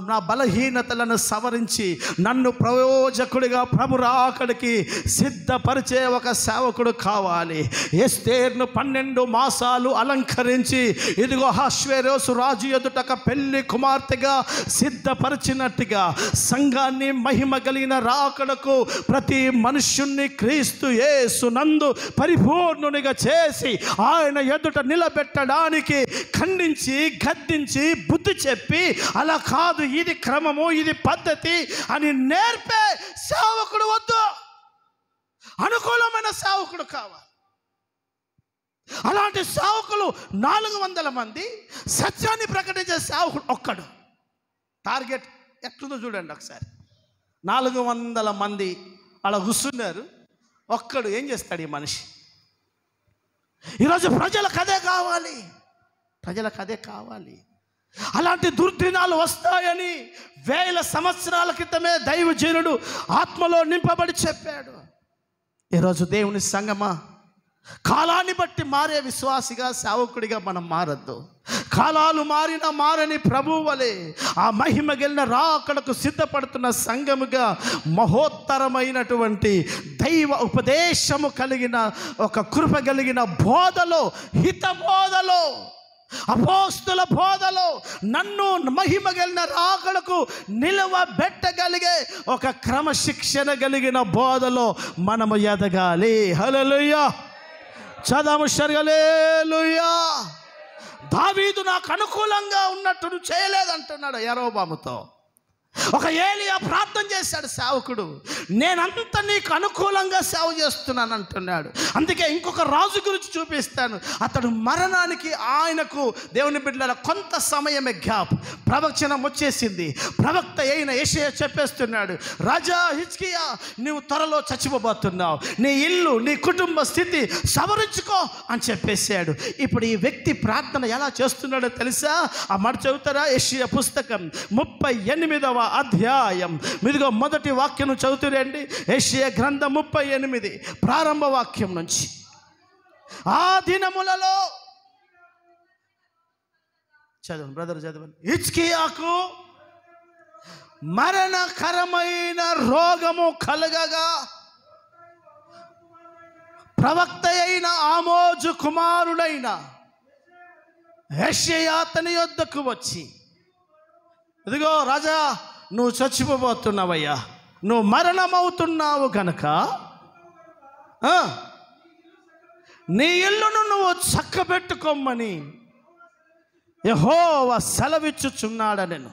నా బలహీనతలను సవరించి నన్ను ప్రయోజకుడిగా ప్రభు రాకడికి సిద్ధపరిచే ఒక సేవకుడు కావాలి. ఎస్తేర్ను 12 మాసాలు అలంకరించి ఇదిగో అహష్వేరోషు రాజు ఎదుట ఒక పెళ్లి కుమార్తెగా సిద్ధపరిచినట్టుగా సంఘాన్ని మహిమ కలిగిన రాకడకు ప్రతి మనుష్యుణ్ణి క్రీస్తు యేసునందు పరిపూర్ణునిగా చేసి ఆయన ఎదుట నిలబెట్టడానికి ఖండించి గద్దించి బుద్ధి చెప్పి, అలా కాదు, ఇది క్రమము, ఇది పద్ధతి అని నేర్పే సేవకుడు వద్దు. అనుకూలమైన సేవకుడు కావాలి. అలాంటి సేవకులు 400 మంది, సత్యాన్ని ప్రకటించే సేవకుడు ఒక్కడు. టార్గెట్ ఎట్లుందో చూడండి ఒకసారి. 400 మంది అలా కూర్చున్నారు, ఒక్కడు ఏం చేస్తాడు ఈ మనిషి? ఈరోజు ప్రజలకు అదే కావాలి, ప్రజలకు అదే కావాలి. అలాంటి దుర్దినాలు వస్తాయని 1000 సంవత్సరాల క్రితమే దైవజనుడు ఆత్మలో నింపబడి చెప్పాడు. ఈరోజు దేవుని సంగమా, కాలాన్ని బట్టి మారే విశ్వాసిగా, సేవకుడిగా మనం మారద్దు. కాలాలు మారిన మారని ప్రభువు వలె ఆ మహిమ గెలిన రాకడకు సిద్ధపడుతున్న సంఘముగా మహోత్తరమైనటువంటి దైవ ఉపదేశము కలిగిన ఒక కృప కలిగిన బోధలో, హిత బోధలో అపోస్తుల బోధలో నన్ను మహిమ కలిగిన రాకడకు నిలవబెట్టగలిగే ఒక క్రమశిక్షణ కలిగిన బోధలో మనము ఎదగాలి. హల్లెలూయా. చదవము హల్లెలూయా. దావీదు నాకు అనుకూలంగా ఉన్నట్టు నువ్వు చేయలేదంటున్నాడు యరొబాముతో. ఒక ఏలియా ప్రార్థన చేశాడు సేవకుడు, నేనంతా నీకు అనుకూలంగా సేవ చేస్తున్నాను అంటున్నాడు. అందుకే ఇంకొక రాజు గురించి చూపిస్తాను. అతడు మరణానికి ఆయనకు దేవుని బిడ్డల కొంత సమయమే గ్యాప్. ప్రవచనం వచ్చేసింది. ప్రవక్త అయిన యెషయా చెప్పేస్తున్నాడు, రాజా హిజ్కియా నువ్వు త్వరలో చచ్చిపోబోతున్నావు, నీ ఇల్లు నీ కుటుంబ స్థితి సవరించుకో అని చెప్పేశాడు. ఇప్పుడు ఈ వ్యక్తి ప్రార్థన ఎలా చేస్తున్నాడో తెలుసా? ఆ మాట చదువుతారా? యెషయా పుస్తకం 38వ అధ్యాయం మీదుగా మొదటి వాక్యం చదువుతురండి. యెషయా గ్రంథం 38 ప్రారంభ వాక్యం నుంచి. ఆ దినములలో చదవండి బ్రదర్, చదవండి. హిజ్కియాకు మరణకరమైన రోగము కలగగా ప్రవక్త అయిన ఆమోజు కుమారుడైన యెషయా అతని యొద్దకు వచ్చి, ఇదిగో రాజా నువ్వు చచ్చిపోబోతున్నావయ్యా, నువ్వు మరణమవుతున్నావు కనుక నీ ఇల్లును నువ్వు చక్కబెట్టుకోమని యెహోవా సెలవిచ్చుచున్నాడనెను.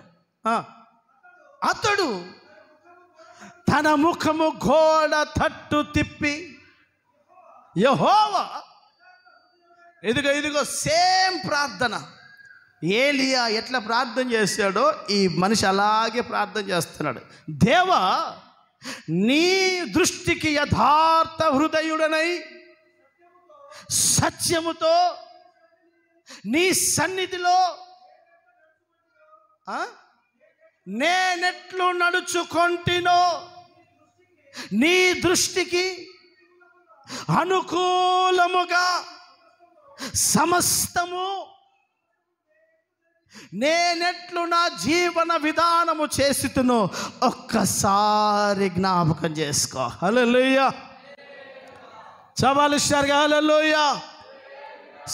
అతడు తన ముఖము గోడ తట్టు తిప్పి యెహోవా, ఇదిగో సేమ్ ప్రార్థన. ఏలియా ఎట్లా ప్రార్థన చేశాడో ఈ మనిషి అలాగే ప్రార్థన చేస్తున్నాడు. దేవా, నీ దృష్టికి యథార్థ హృదయుడనై సత్యముతో నీ సన్నిధిలో నేనెట్లు నడుచుకొంటినో నీ దృష్టికి అనుకూలముగా సమస్తము నేనెట్లు నా జీవన విధానము చేస్తున్నో ఒక్కసారి జ్ఞాపకం చేసుకో. హల్లెలూయా. చవాలిస్తారుగా హల్లెలూయా.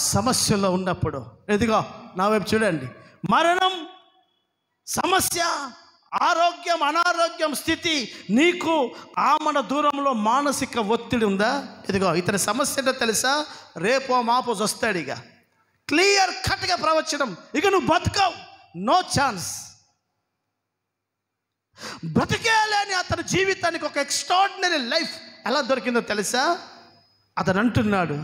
సమస్యలో ఉన్నప్పుడు ఎదిగో నా వైపు చూడండి. మరణం సమస్య, ఆరోగ్యం అనారోగ్యం స్థితి, నీకు ఆమడ దూరంలో మానసిక ఒత్తిడి ఉందా? ఇదిగో ఇతని సమస్య ఏంటో తెలుసా? రేపో మాపో వస్తాడు. ఇక క్లియర్ కట్గా ప్రవచనం, ఇక నువ్వు బతకవు, నో ఛాన్స్. బ్రతికేయాలని అతని జీవితానికి ఒక ఎక్స్ట్రాడినరీ లైఫ్ ఎలా దొరికిందో తెలుసా? అతను అంటున్నాడు,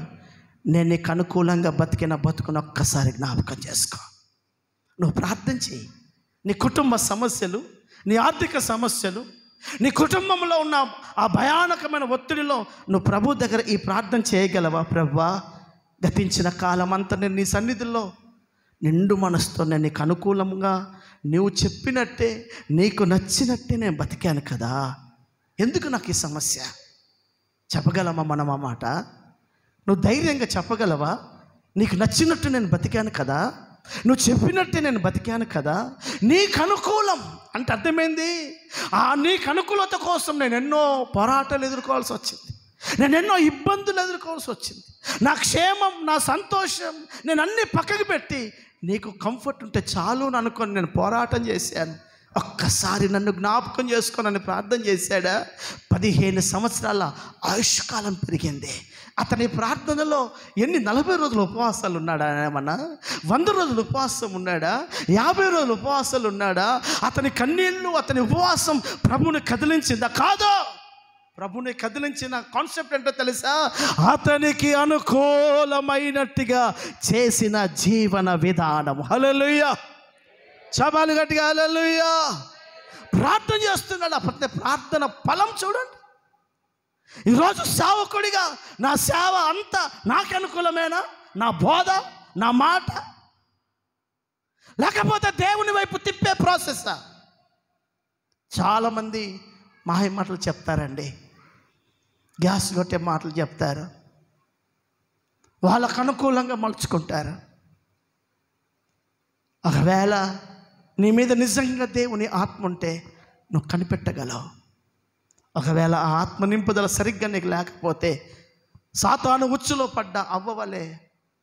నేను నీకు అనుకూలంగా బతికిన బతుకుని ఒక్కసారి జ్ఞాపకం చేసుకో. నువ్వు ప్రార్థన చేయి. నీ కుటుంబ సమస్యలు, నీ ఆర్థిక సమస్యలు, నీ కుటుంబంలో ఉన్న ఆ భయానకమైన ఒత్తిడిలో నువ్వు ప్రభు దగ్గర ఈ ప్రార్థన చేయగలవా? ప్రభువా, గతించిన కాలం అంతా నేను నీ సన్నిధిలో నిండు మనసుతో నేను నీకు అనుకూలంగా నువ్వు చెప్పినట్టే నీకు నచ్చినట్టే నేను బతికాను కదా, ఎందుకు నాకు ఈ సమస్య? చెప్పగలమా మనం ఆ మాట? నువ్వు ధైర్యంగా చెప్పగలవా? నీకు నచ్చినట్టు నేను బతికాను కదా, నువ్వు చెప్పినట్టే నేను బతికాను కదా. నీకు అనుకూలం అంటే అర్థమైంది, ఆ నీకు అనుకూలత కోసం నేను ఎన్నో పోరాటాలు ఎదుర్కోవాల్సి వచ్చింది, నేను ఎన్నో ఇబ్బందులు ఎదుర్కోవాల్సి వచ్చింది. నా క్షేమం, నా సంతోషం నేను అన్నీ పక్కకు పెట్టి నీకు కంఫర్ట్ ఉంటే చాలు అని అనుకొని నేను పోరాటం చేశాను. ఒక్కసారి నన్ను జ్ఞాపకం చేసుకోనని ప్రార్థన చేశాడా? 15 సంవత్సరాల ఆయుష్కాలం పెరిగింది. అతని ప్రార్థనలో 40 రోజులు ఉపవాసాలు ఉన్నాడా? ఏమన్నా 100 రోజులు ఉపవాసం ఉన్నాడా? 50 రోజులు ఉపవాసాలు ఉన్నాడా? అతని కన్నీళ్ళు, అతని ఉపవాసం ప్రభుని కదిలించిందా? కాదు. ప్రభుని కదిలించిన కాన్సెప్ట్ ఏంటో తెలుసా? అతనికి అనుకూలమైనట్టుగా చేసిన జీవన విధానం. హల్లెలూయా. చపాలు గట్టిగా హల్లెలూయా. ప్రార్థన చేస్తున్నాడు. ప్రతి ప్రార్థన ఫలం చూడండి. ఈరోజు సేవకుడిగా నా సేవ అంతా నాకు అనుకూలమేనా? నా బోధ, నా మాట, లేకపోతే దేవుని వైపు తిప్పే ప్రాసెస్సా? చాలామంది మాయ మాటలు చెప్తారండి, గ్యాస్ కొట్టే మాటలు చెప్తారు, వాళ్ళకు అనుకూలంగా మలుచుకుంటారు. ఒకవేళ నీ మీద నిజంగా దేవుని ఆత్మ ఉంటే నువ్వు కనిపెట్టగలవు. ఒకవేళ ఆ ఆత్మ నింపుదల సరిగ్గా నీకు లేకపోతే సాతాను ఉచ్చులో పడ్డ అవ్వ వలె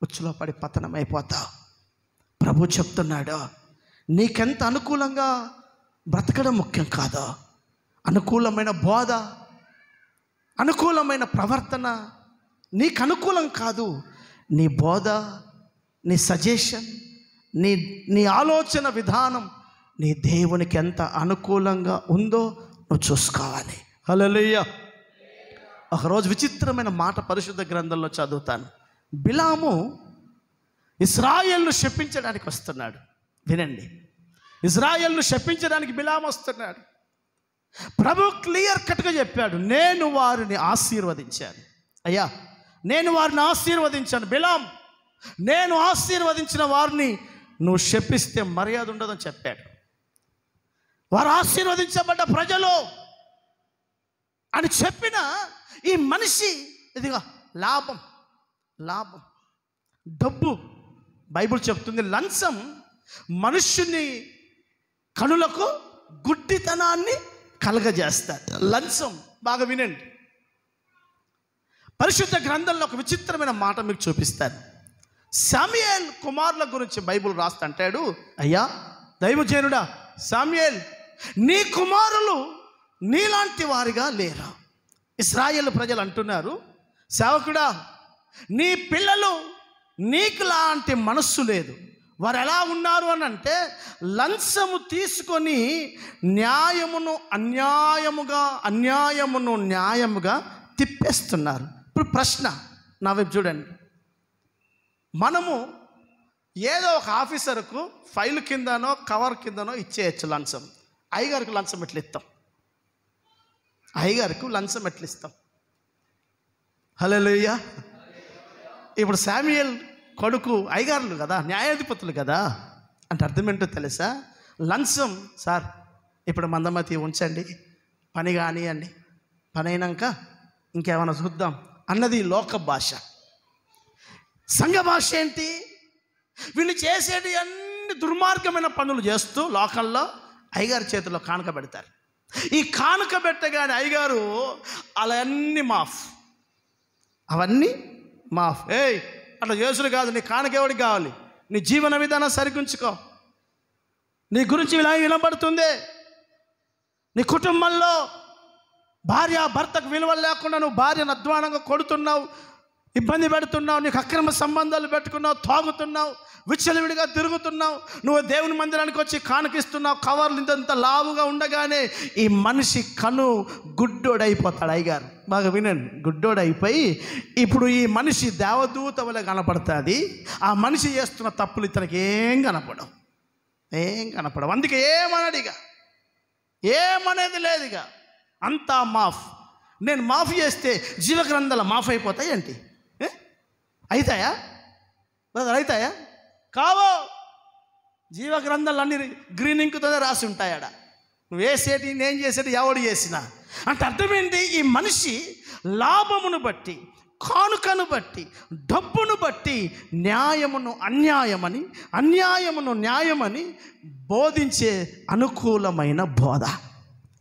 ఉచ్చులో పడి పతనమైపోతావు. ప్రభు చెప్తున్నాడు, నీకెంత అనుకూలంగా బ్రతకడం ముఖ్యం కాదా? అనుకూలమైన బోధ, అనుకూలమైన ప్రవర్తన నీకు అనుకూలం కాదు. నీ బోధ, నీ సజెషన్, నీ ఆలోచన విధానం నీ దేవునికి ఎంత అనుకూలంగా ఉందో నువ్వు చూసుకోవాలి. హల్లెలూయా. ఒకరోజు విచిత్రమైన మాట పరిశుద్ధ గ్రంథంలో చదువుతాను. బిలాము ఇశ్రాయేలును శపించడానికి వస్తున్నాడు. వినండి, ఇశ్రాయేలును శపించడానికి బిలాము వస్తున్నాడు. ప్రభు క్లియర్ కట్గా చెప్పాడు, నేను వారిని ఆశీర్వదించాను. అయ్యా, నేను వారిని ఆశీర్వదించాను. బిలాం, నేను ఆశీర్వదించిన వారిని నువ్వు శపిస్తే మర్యాద ఉండదని చెప్పాడు. వారు ఆశీర్వదించబడ్డ ప్రజలు అని చెప్పిన ఈ మనిషి ఇదిగా లాభం, డబ్బు. బైబిల్ చెప్తుంది, లంచం మనుష్యుని కనులకు గుడ్డితనాన్ని కలగజేస్తాడు. లంచం. బాగా వినండి, పరిశుద్ధ గ్రంథంలో ఒక విచిత్రమైన మాట మీకు చూపిస్తాను. శామ్యూయేల్ కుమారుల గురించి బైబిల్ రాస్తా అంటాడు, అయ్యా దైవజనుడా శామ్యూయేల్, నీ కుమారులు నీలాంటి వారిగా లేరా? ఇశ్రాయేల్ ప్రజలు అంటున్నారు, సేవకుడా నీ పిల్లలు నీకు లాంటి మనస్సు లేదు. వారు ఎలా ఉన్నారు అని అంటే, లంచము తీసుకొని న్యాయమును న్యాయముగా తిప్పేస్తున్నారు. ఇప్పుడు ప్రశ్న నా వైపు చూడండి. మనము ఏదో ఒక ఆఫీసర్కు ఫైల్ కిందనో కవర్ కిందనో ఇచ్చేయచ్చు లంచం. అయ్యగారికి లంచం ఎట్లా ఇస్తాం? అయ్యగారికి లంచం ఎట్లా ఇస్తాం? హల్లెలూయా. ఇప్పుడు శామ్యూయేల్ కొడుకు అయ్యగారులు కదా, న్యాయాధిపతులు కదా. అంటే అర్థం ఏంటో తెలుసా? లంచం, సార్ ఇప్పుడు మందమతి ఉంచండి, పని కానివ్వండి, పని అయినాక ఇంకేమైనా చూద్దాం అన్నది లోక భాష. సంఘ భాష ఏంటి? వీళ్ళు చేసేది అన్ని దుర్మార్గమైన పనులు చేస్తూ లోకల్లో అయ్యగారి చేతిలో కానుక పెడతారు. ఈ కానుక పెట్టగానే అయ్యగారు అవన్నీ మాఫ్. ఏయ్ అట్లా చేసుడు కాదు, నీ కానుక ఎవరికి కావాలి? నీ జీవన విధానం సరిగుంచుకో. నీ గురించి ఇలా వినబడుతుంది. నీ కుటుంబంలో భార్య భర్తకు విలువలు లేకుండా నువ్వు భార్యను అధ్వానంగా కొడుతున్నావు, ఇబ్బంది పెడుతున్నావు, నీకు అక్రమ సంబంధాలు పెట్టుకున్నావు, తాగుతున్నావు, విచ్చలవిడిగా తిరుగుతున్నావు, నువ్వు దేవుని మందిరానికి వచ్చి కానుకిస్తున్నావు, కవర్లు ఇంత లావుగా ఉండగానే ఈ మనిషి కను గుడ్డోడైపోతాడు. అయ్యగారు బాగా వినండి, గుడ్డోడైపోయి ఇప్పుడు ఈ మనిషి దేవదూత వలె కనపడుతుంది. ఆ మనిషి చేస్తున్న తప్పులు ఇతనికి ఏం కనపడవు. అందుకే ఏమనేది లేదు. ఇక అంతా మాఫ్. నేను మాఫ్ చేస్తే జీవగ్రంథాలు మాఫ్ అయిపోతాయి ఏంటి? అవుతాయా బ్రదర్? అవుతాయా? కావో. జీవగ్రంథాలు అన్ని గ్రీన్ ఇంకుతోనే రాసి ఉంటాయాడ. నువ్వు వేసేటి నేను చేసేటి ఎవడు చేసినా. అంటే అర్థమేంటి? ఈ మనిషి లాభమును బట్టి, కానుకను బట్టి, డబ్బును బట్టి న్యాయమును న్యాయమని బోధించే అనుకూలమైన బోధ.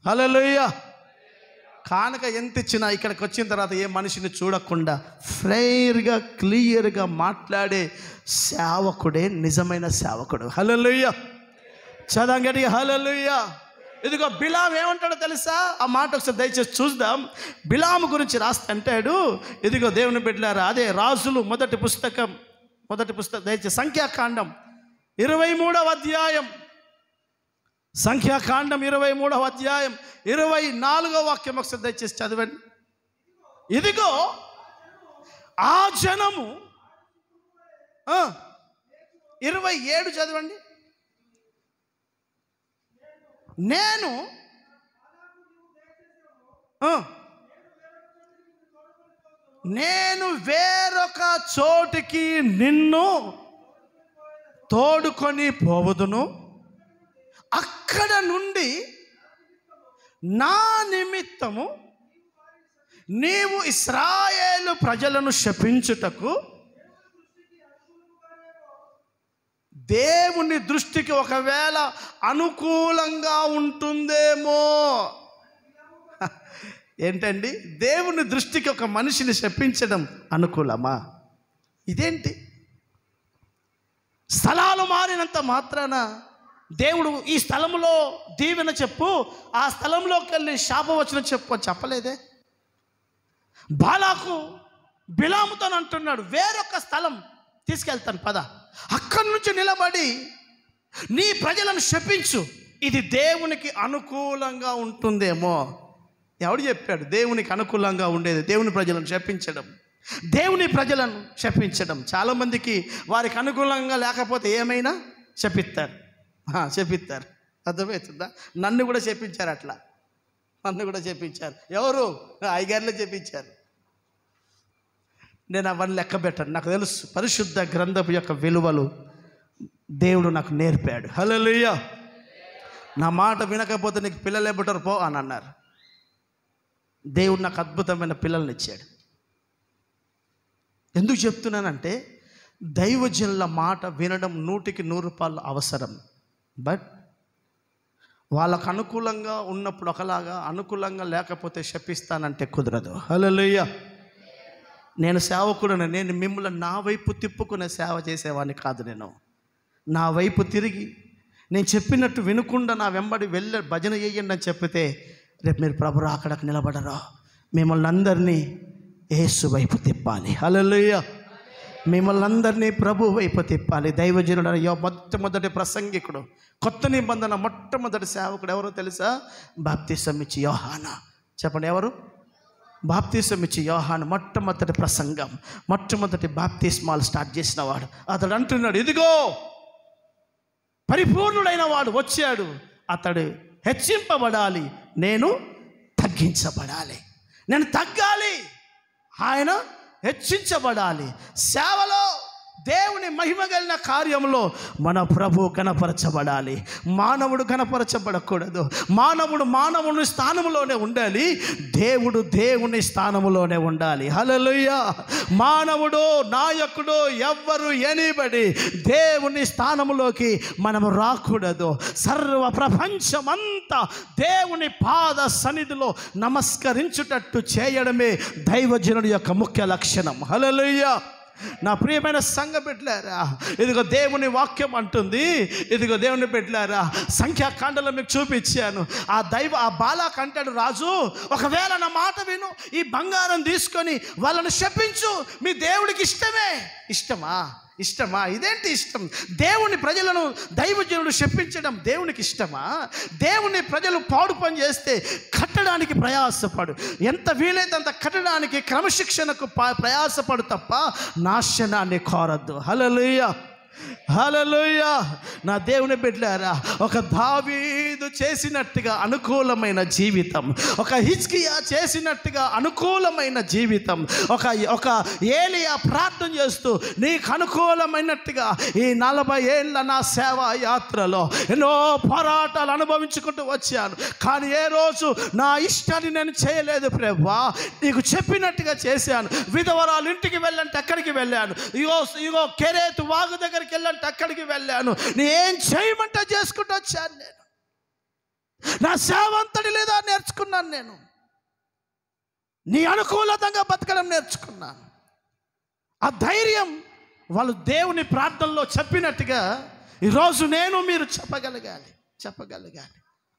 హల్లెలూయా. కానుక ఎంత ఇచ్చినా ఇక్కడికి వచ్చిన తర్వాత ఏ మనిషిని చూడకుండా ఫ్లైర్గా క్లియర్గా మాట్లాడే సేవకుడే నిజమైన సేవకుడు. హల్లెలూయా. చదంగడి హల్లెలూయా. ఇదిగో బిలాం ఏమంటాడో తెలుసా? ఆ మాట ఒకసారి దయచేసి చూద్దాం. బిలాము గురించి రాస్తాంటాడు, ఇదిగో దేవుని బిడ్డలారా, అదే రాజులు మొదటి పుస్తకం దయచేసి సంఖ్యాకాండం 23వ అధ్యాయం, సంఖ్యాకాండం 23వ అధ్యాయం 24వ వాక్యం ఒకసారి దయచేసి చదవండి. ఇదిగో ఆ జనము 27 చదవండి. నేను వేరొక చోటికి నిన్ను తోడుకొని పోవదును, అక్కడ నుండి నా నిమిత్తము నీవు ఇశ్రాయేలు ప్రజలను శపించుటకు దేవుని దృష్టికి ఒకవేళ అనుకూలంగా ఉంటుందేమో. ఏంటండి? దేవుని దృష్టికి ఒక మనిషిని శపించడం అనుకూలమా? ఇదేంటి? స్థలాలు మారినంత మాత్రాన దేవుడు ఈ స్థలంలో దీవెన చెప్పు, ఆ స్థలంలోకి వెళ్ళి శాపవచనం చెప్పు అని చెప్పలేదే. బాలాకు బిలాముతో అంటున్నాడు, వేరొక స్థలం తీసుకెళ్తాను పద, అక్కడి నుంచి నిలబడి నీ ప్రజలను శపించు, ఇది దేవునికి అనుకూలంగా ఉంటుందేమో. ఎవడు చెప్పాడు దేవునికి అనుకూలంగా ఉండేది? దేవుని ప్రజలను శపించడం, దేవుని ప్రజలను శపించడం. చాలామందికి వారికి అనుకూలంగా లేకపోతే ఏమైనా శపిస్తారు. అర్థమవుతుందా? నన్ను కూడా చెప్పించారు, అట్లా నన్ను కూడా చెప్పించారు. ఎవరు? అయ్యగారులే చెప్పించారు. నేను అవన్నీ లెక్క పెట్టాను. నాకు తెలుసు పరిశుద్ధ గ్రంథపు యొక్క విలువలు దేవుడు నాకు నేర్పాడు. హల్లెలూయా. నా మాట వినకపోతే నీకు పిల్లలే పుట్టరు పో అని అన్నారు. దేవుడు నాకు అద్భుతమైన పిల్లల్ని ఇచ్చాడు. ఎందుకు చెప్తున్నానంటే దైవజనుల మాట వినడం 100% అవసరం. బట్ వాళ్ళకు అనుకూలంగా ఉన్నప్పుడు ఒకలాగా, అనుకూలంగా లేకపోతే శపిస్తానంటే కుదరదు. హల్లెలూయా. నేను సేవకుడను. నేను మిమ్మల్ని నా వైపు తిప్పుకునే సేవ చేసేవాడిని కాదు. నేను నా వైపు తిరిగి నేను చెప్పినట్టు వినకుండా నా వెంబడి భజన చేయండి అని చెప్పితే రేపు మీరు ప్రభు రాకడకు నిలబడరా. మిమ్మల్ని అందరినీ యేసు వైపు తిప్పాలి. హల్లెలూయా. మిమ్మల్ని అందరినీ ప్రభు వైపు తిప్పాలి. దైవజనుడు మొట్టమొదటి ప్రసంగికుడు, కొత్త నిబంధన మొట్టమొదటి సేవకుడు ఎవరో తెలుసా? బాప్తిసం ఇచ్చి యోహానా. చెప్పండి ఎవరు? బాప్తిసం ఇచ్చి యోహాను. మొట్టమొదటి ప్రసంగం, మొట్టమొదటి బాప్తిస్మాలు స్టార్ట్ చేసిన వాడు. అతడు అంటున్నాడు, ఇదిగో పరిపూర్ణుడైన వాడు వచ్చాడు, అతడు హెచ్చింపబడాలి, నేను తగ్గించబడాలి. నేను తగ్గాలి, ఆయన హెచ్చించబడాలి. సేవలో దేవుని మహిమ కలిగిన కార్యంలో మన ప్రభు కనపరచబడాలి. మానవుడు కనపరచబడకూడదు. మానవుని స్థానంలోనే ఉండాలి, దేవుడు దేవుని స్థానంలోనే ఉండాలి. హల్లెలూయా. మానవుడు, నాయకుడు, ఎవ్వరు ఎనిబడి దేవుని స్థానంలోకి మనము రాకూడదు. సర్వ ప్రపంచమంతా దేవుని పాద సన్నిధిలో నమస్కరించుటట్టు చేయడమే దైవజనుడి యొక్క ముఖ్య లక్షణం. హల్లెలూయా. నా ప్రియమైన సంఘ బిడ్డలారా, ఇదిగో దేవుని వాక్యం అంటుంది, ఇదిగో దేవుని బిడ్డలారా, సంఖ్యాకాండలో మీకు చూపించాను. ఆ బాలాకు అంటాడు, రాజు ఒకవేళ నా మాట విను, ఈ బంగారం తీసుకొని వాళ్ళని శపించు, మీ దేవుడికి ఇష్టమా? ఇదేంటి ఇష్టం? దేవుని ప్రజలను దైవజనుడు శపించడం దేవునికి ఇష్టమా? దేవుని ప్రజలు పాడు పని చేస్తే కట్టడానికి ప్రయాసపడు, ఎంత వీలైతే అంత కట్టడానికి క్రమశిక్షణకు ప్రయాసపడు తప్ప నాశనాన్ని కోరద్దు. హల్లెలూయా. హల్లెలూయా. నా దేవుని బిడ్డలారా, ఒక దావీదు చేసినట్టుగా అనుకూలమైన జీవితం, ఒక హిజ్కియా చేసినట్టుగా అనుకూలమైన జీవితం, ఒక ఏలియా ప్రార్థన చేస్తూ నీకు అనుకూలమైనట్టుగా ఈ 40 ఏళ్ళ నా సేవా యాత్రలో ఎన్నో పోరాటాలు అనుభవించుకుంటూ వచ్చాను. కానీ ఏ రోజు నా ఇష్టాన్ని నేను చేయలేదు ప్రభువా, నీకు చెప్పినట్టుగా చేశాను. విధవరాలు ఇంటికి వెళ్ళంటే అక్కడికి వెళ్ళాను, ఇగో కెరేతు వాగు దగ్గరికి వెళ్ళంటే అక్కడికి వెళ్ళాను. నేనేం చేయమంటే చేసుకుంటూ వచ్చాను. నేను నా సేవ అంతటి లేదా నేర్చుకున్నాను. నేను నీ అనుకూలంగా బతకడం నేర్చుకున్నాను. ఆ ధైర్యం వాళ్ళు దేవుని ప్రార్థనలో చెప్పినట్టుగా ఈరోజు నేను మీరు చెప్పగలగాలి.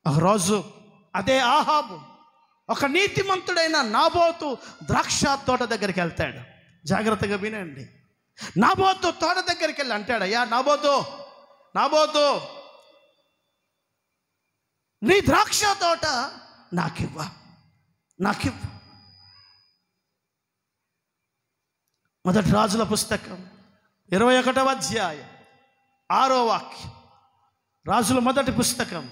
ఒకరోజు అదే ఆహాబు ఒక నీతిమంతుడైన నాబోతు ద్రాక్ష తోట దగ్గరికి వెళ్తాడు. జాగ్రత్తగా వినండి. నాబోతు తోట దగ్గరికి వెళ్ళి అంటాడు, అయ్యా నాబోతు నీ ద్రాక్ష తోట నాకివ్వు. మొదటి రాజుల పుస్తకం 21వ అధ్యాయం 6వ వాక్యం. రాజుల మొదటి పుస్తకం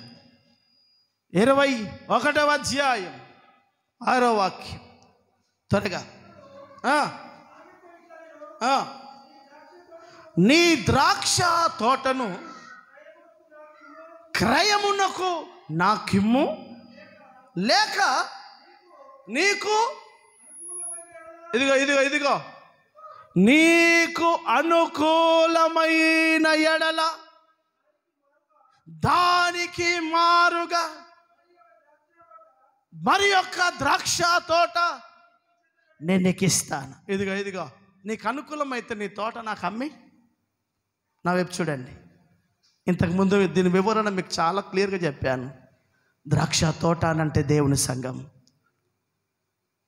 21వ అధ్యాయం 6వ వాక్యం. త్వరగా. నీ ద్రాక్ష తోటను క్రయమునకు నాకిమ్ము, లేక నీకు ఇదిగో నీకు అనుకూలమైన ఎడల దానికి మారుగా మరి యొక్క ద్రాక్ష తోట నేను నీకు ఇస్తాను. ఇదిగో నీకు అనుకూలమైతే నీ తోట నాకు అమ్మి నా వైపు చూడండి. ఇంతకుముందు దీని వివరణ మీకు చాలా క్లియర్గా చెప్పాను. ద్రాక్ష తోట అనంటే దేవుని సంఘం.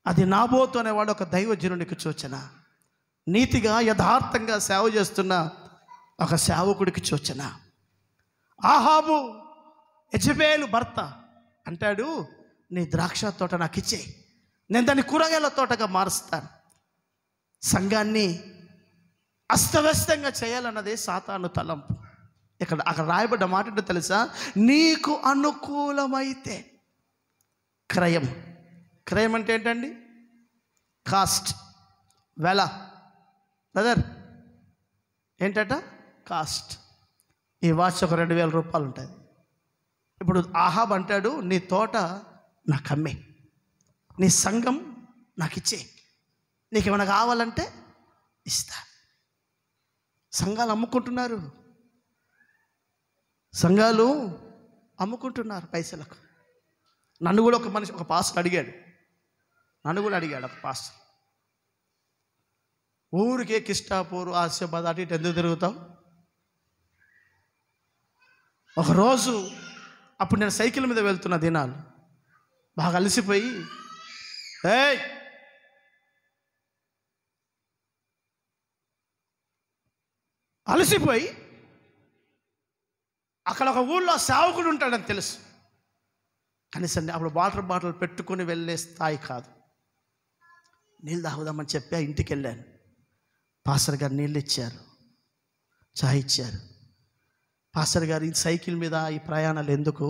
అది నాబోతు అనేవాడు ఒక దైవజనునికి సూచన. నీతిగా యథార్థంగా సేవ చేస్తున్న ఒక సేవకుడికి సూచన. ఆహాబు యెజెబెలు భర్త అంటాడు, నీ ద్రాక్ష తోట నాకు ఇచ్చేయి, నేను దాన్ని కూరగాయల తోటగా మారుస్తాను. సంఘాన్ని అస్తవ్యస్తంగా చేయాలన్నదే సాతాను తలంపు. అక్కడ రాయబడ్డ మాట ఏంటో తెలుసా? నీకు అనుకూలమైతే. క్రయం అంటే ఏంటండి? కాస్ట్, వెల. బ్రదర్ ఏంటట? కాస్ట్. ఈ వాచ్ ఒక 2000 రూపాయలు ఉంటుంది. ఇప్పుడు ఆహాబ్ అంటాడు, నీ తోట నాకు అమ్మే, నీ సంఘం నాకు ఇచ్చే, నీకేమైనా కావాలంటే ఇస్తా. సంఘాలు అమ్ముకుంటున్నారు, సంఘాలు అమ్ముకుంటున్నారు పైసలకు. నన్ను కూడా ఒక పాస్టర్ అడిగాడు, ఒక పాస్టర్, ఊరికే కిష్టాపూర్, ఆసిఫాబాద్ అటు ఇటు ఎందుకు తిరుగుతావు? ఒకరోజు అప్పుడు నేను సైకిల్ మీద వెళ్తున్న దినాలు, బాగా అలసిపోయి, అక్కడ ఒక ఊళ్ళో సేవకుడు ఉంటాడని తెలుసు. కనీసం అప్పుడు వాటర్ బాటిల్ పెట్టుకొని వెళ్ళే స్థాయి కాదు. నీళ్ళు తాగుదామని చెప్పి ఆ ఇంటికి వెళ్ళాను. పాస్టర్ గారు నీళ్ళు ఇచ్చారు, చాయ్ ఇచ్చారు. పాస్టర్ గారు, ఈ సైకిల్ మీద ఈ ప్రయాణాలు ఎందుకు,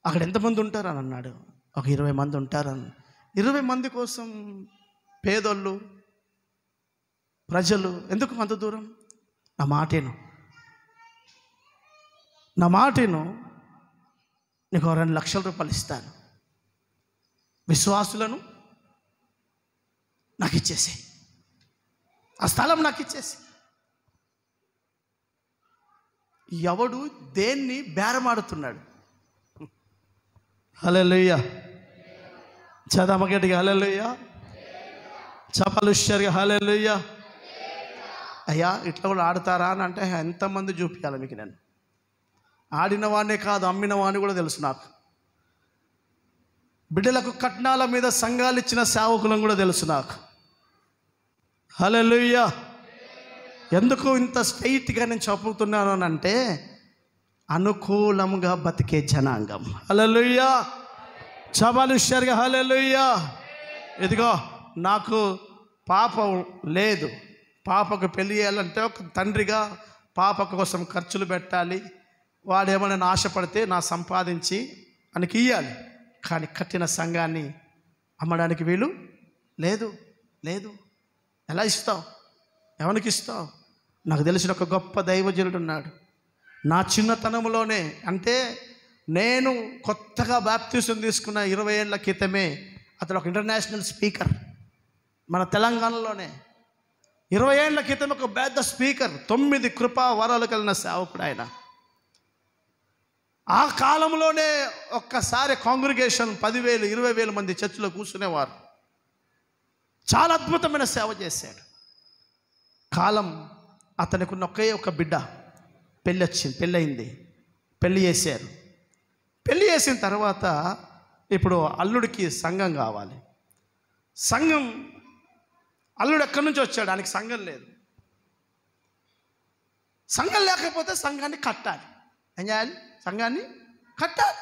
అక్కడ ఎంతమంది ఉంటారని అన్నాడు. ఒక 20 మంది ఉంటారని. 20 మంది కోసం పేదోళ్ళు, ప్రజలు ఎందుకు అంత దూరం? నా మాటేను, నీకు 2 లక్షల రూపాయలు ఇస్తాను, విశ్వాసులను నాకు ఇచ్చేసి, ఆ స్థలం నాకు ఇచ్చేసి. ఎవడు దేన్ని బేరమాడుతున్నాడు? హల్లెలూయా. చదమగటిగా హల్లెలూయా, చపలుష్యరిగా హల్లెలూయా. అయ్యా ఇట్లా కూడా ఆడతారా అని అంటే ఎంతమంది చూపించాలి మీకు? నేను ఆడిన వాడినే కాదు, అమ్మిన వాడిని కూడా తెలుసు నాకు. బిడ్డలకు కట్నాల మీద సంఘాలు ఇచ్చిన సేవకులను కూడా తెలుసు నాకు. హల్లెలూయా. ఎందుకు ఇంత స్ట్రైట్గా నేను చెప్పుతున్నాను అని అంటే, అనుకూలంగా బతికే జనాంగం. హల్లెలూయా. చబలుషర్గా హల్లెలూయా. ఇదిగో నాకు పాప లేదు, పాపకు పెళ్ళి చేయాలంటే ఒక తండ్రిగా పాప కోసం ఖర్చులు పెట్టాలి. వాడేమైనా ఆశపడితే నా సంపాదించి ఆయనకి ఇయ్యాలి. కానీ కట్టిన సంఘాన్ని అమ్మడానికి వీలు లేదు. ఎలా ఇస్తావు? ఎవరికి ఇస్తావు? నాకు తెలిసిన ఒక గొప్ప దైవజనుడు ఉన్నాడు. నా చిన్నతనంలోనే, అంటే నేను కొత్తగా బాప్తిసం తీసుకున్న 20 ఏళ్ళ క్రితమే అతను ఒక ఇంటర్నేషనల్ స్పీకర్. మన తెలంగాణలోనే 20 ఏళ్ళ క్రితం ఒక పెద్ద స్పీకర్, 9 కృపా వరాలు కలిగిన సేవకుడు ఆయన. ఆ కాలంలోనే ఒక్కసారి కాంగ్రిగేషన్ 10,000 20,000 మంది చర్చిలో కూర్చునేవారు. చాలా అద్భుతమైన సేవ చేశాడు. కాలం అతనికి ఉన్న ఒకే ఒక బిడ్డ, పెళ్ళయింది, పెళ్ళి చేశారు. పెళ్ళి చేసిన తర్వాత ఇప్పుడు అల్లుడికి సంఘం కావాలి. సంఘం, అల్లుడు ఎక్కడి నుంచి వచ్చాడు? ఆయనకి సంఘం లేదు. సంఘం లేకపోతే సంఘాన్ని కట్టాలి. ఏం చేయాలి? సంఘాన్ని కట్టాలి.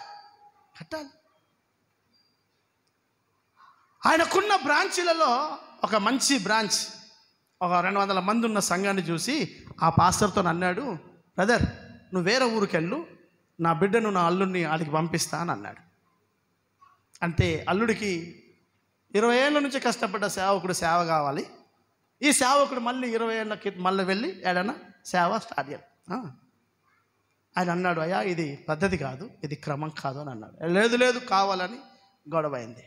ఆయనకున్న బ్రాంచీలలో ఒక మంచి బ్రాంచ్, ఒక 200 మంది ఉన్న సంఘాన్ని చూసి ఆ పాస్టర్తో అన్నాడు, బ్రదర్ నువ్వు వేరే ఊరికి వెళ్ళు, నా బిడ్డను నా అల్లుడిని ఆడికి పంపిస్తా అని అన్నాడు. అంటే అల్లుడికి 20 ఏళ్ళ నుంచి కష్టపడ్డ సేవకుడు సేవ కావాలి. ఈ సేవకుడు మళ్ళీ 20 ఏళ్ళకి మళ్ళీ వెళ్ళి ఏడన్నా సేవ స్టార్ట్ చేయాలి. ఆయన అన్నాడు, అయ్యా ఇది పద్ధతి కాదు, ఇది క్రమం కాదు అని అన్నాడు. లేదు కావాలని గొడవైంది.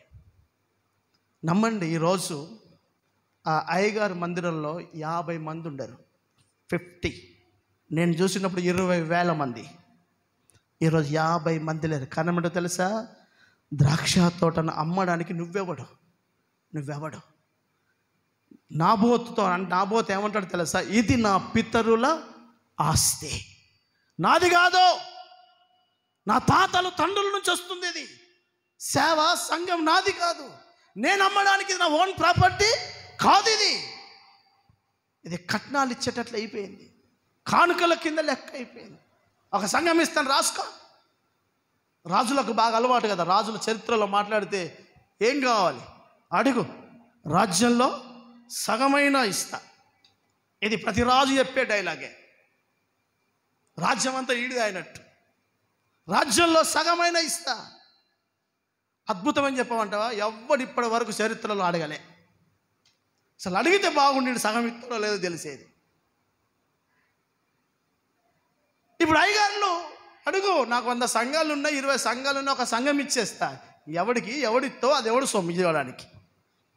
నమ్మండి, ఈరోజు ఆ అయ్యగారు మందిరంలో 50 మంది ఉండరు, 50. నేను చూసినప్పుడు 20,000 మంది. ఈరోజు 50 మంది లేరు. కారణం ఏంటో తెలుసా? ద్రాక్ష తోటను అమ్మడానికి నువ్వెవడు? నాబోతు ఏమంటాడు తెలుసా? ఇది నా పితరుల ఆస్తి, నాది కాదు, నా తాతలు తండ్రుల నుంచి వస్తుంది. ఇది సేవ, సంఘం నాది కాదు, నేను అమ్మడానికి నా ఓన్ ప్రాపర్టీ కాదు. ఇది కట్నాలు ఇచ్చేటట్లు అయిపోయింది, కానుకల కింద లెక్క అయిపోయింది. ఒక సంఘం ఇస్తాను రాసుకో. రాజులకు బాగా అలవాటు కదా, రాజుల చరిత్రలో మాట్లాడితే ఏం కావాలి అడుగు, రాజ్యంలో సగమైన ఇస్తా. ఇది ప్రతి రాజు చెప్పే డైలాగే. రాజ్యం అంతా ఈడిది అయినట్టు, రాజ్యంలో సగమైన ఇస్తా. అద్భుతమని చెప్పమంటావా? ఎవ్వడు ఇప్పటి వరకు చరిత్రలో అడగలే. అసలు అడిగితే బాగుండి సగం ఇస్తారో లేదో తెలిసేది. ఇప్పుడు అయ్యగారులు అడుగు, నాకు 100 సంఘాలు ఉన్నాయి, 20 సంఘాలు ఉన్నాయి, ఒక సంఘం ఇచ్చేస్తా. ఎవడితో అది ఎవడు సొమ్ము చేయడానికి.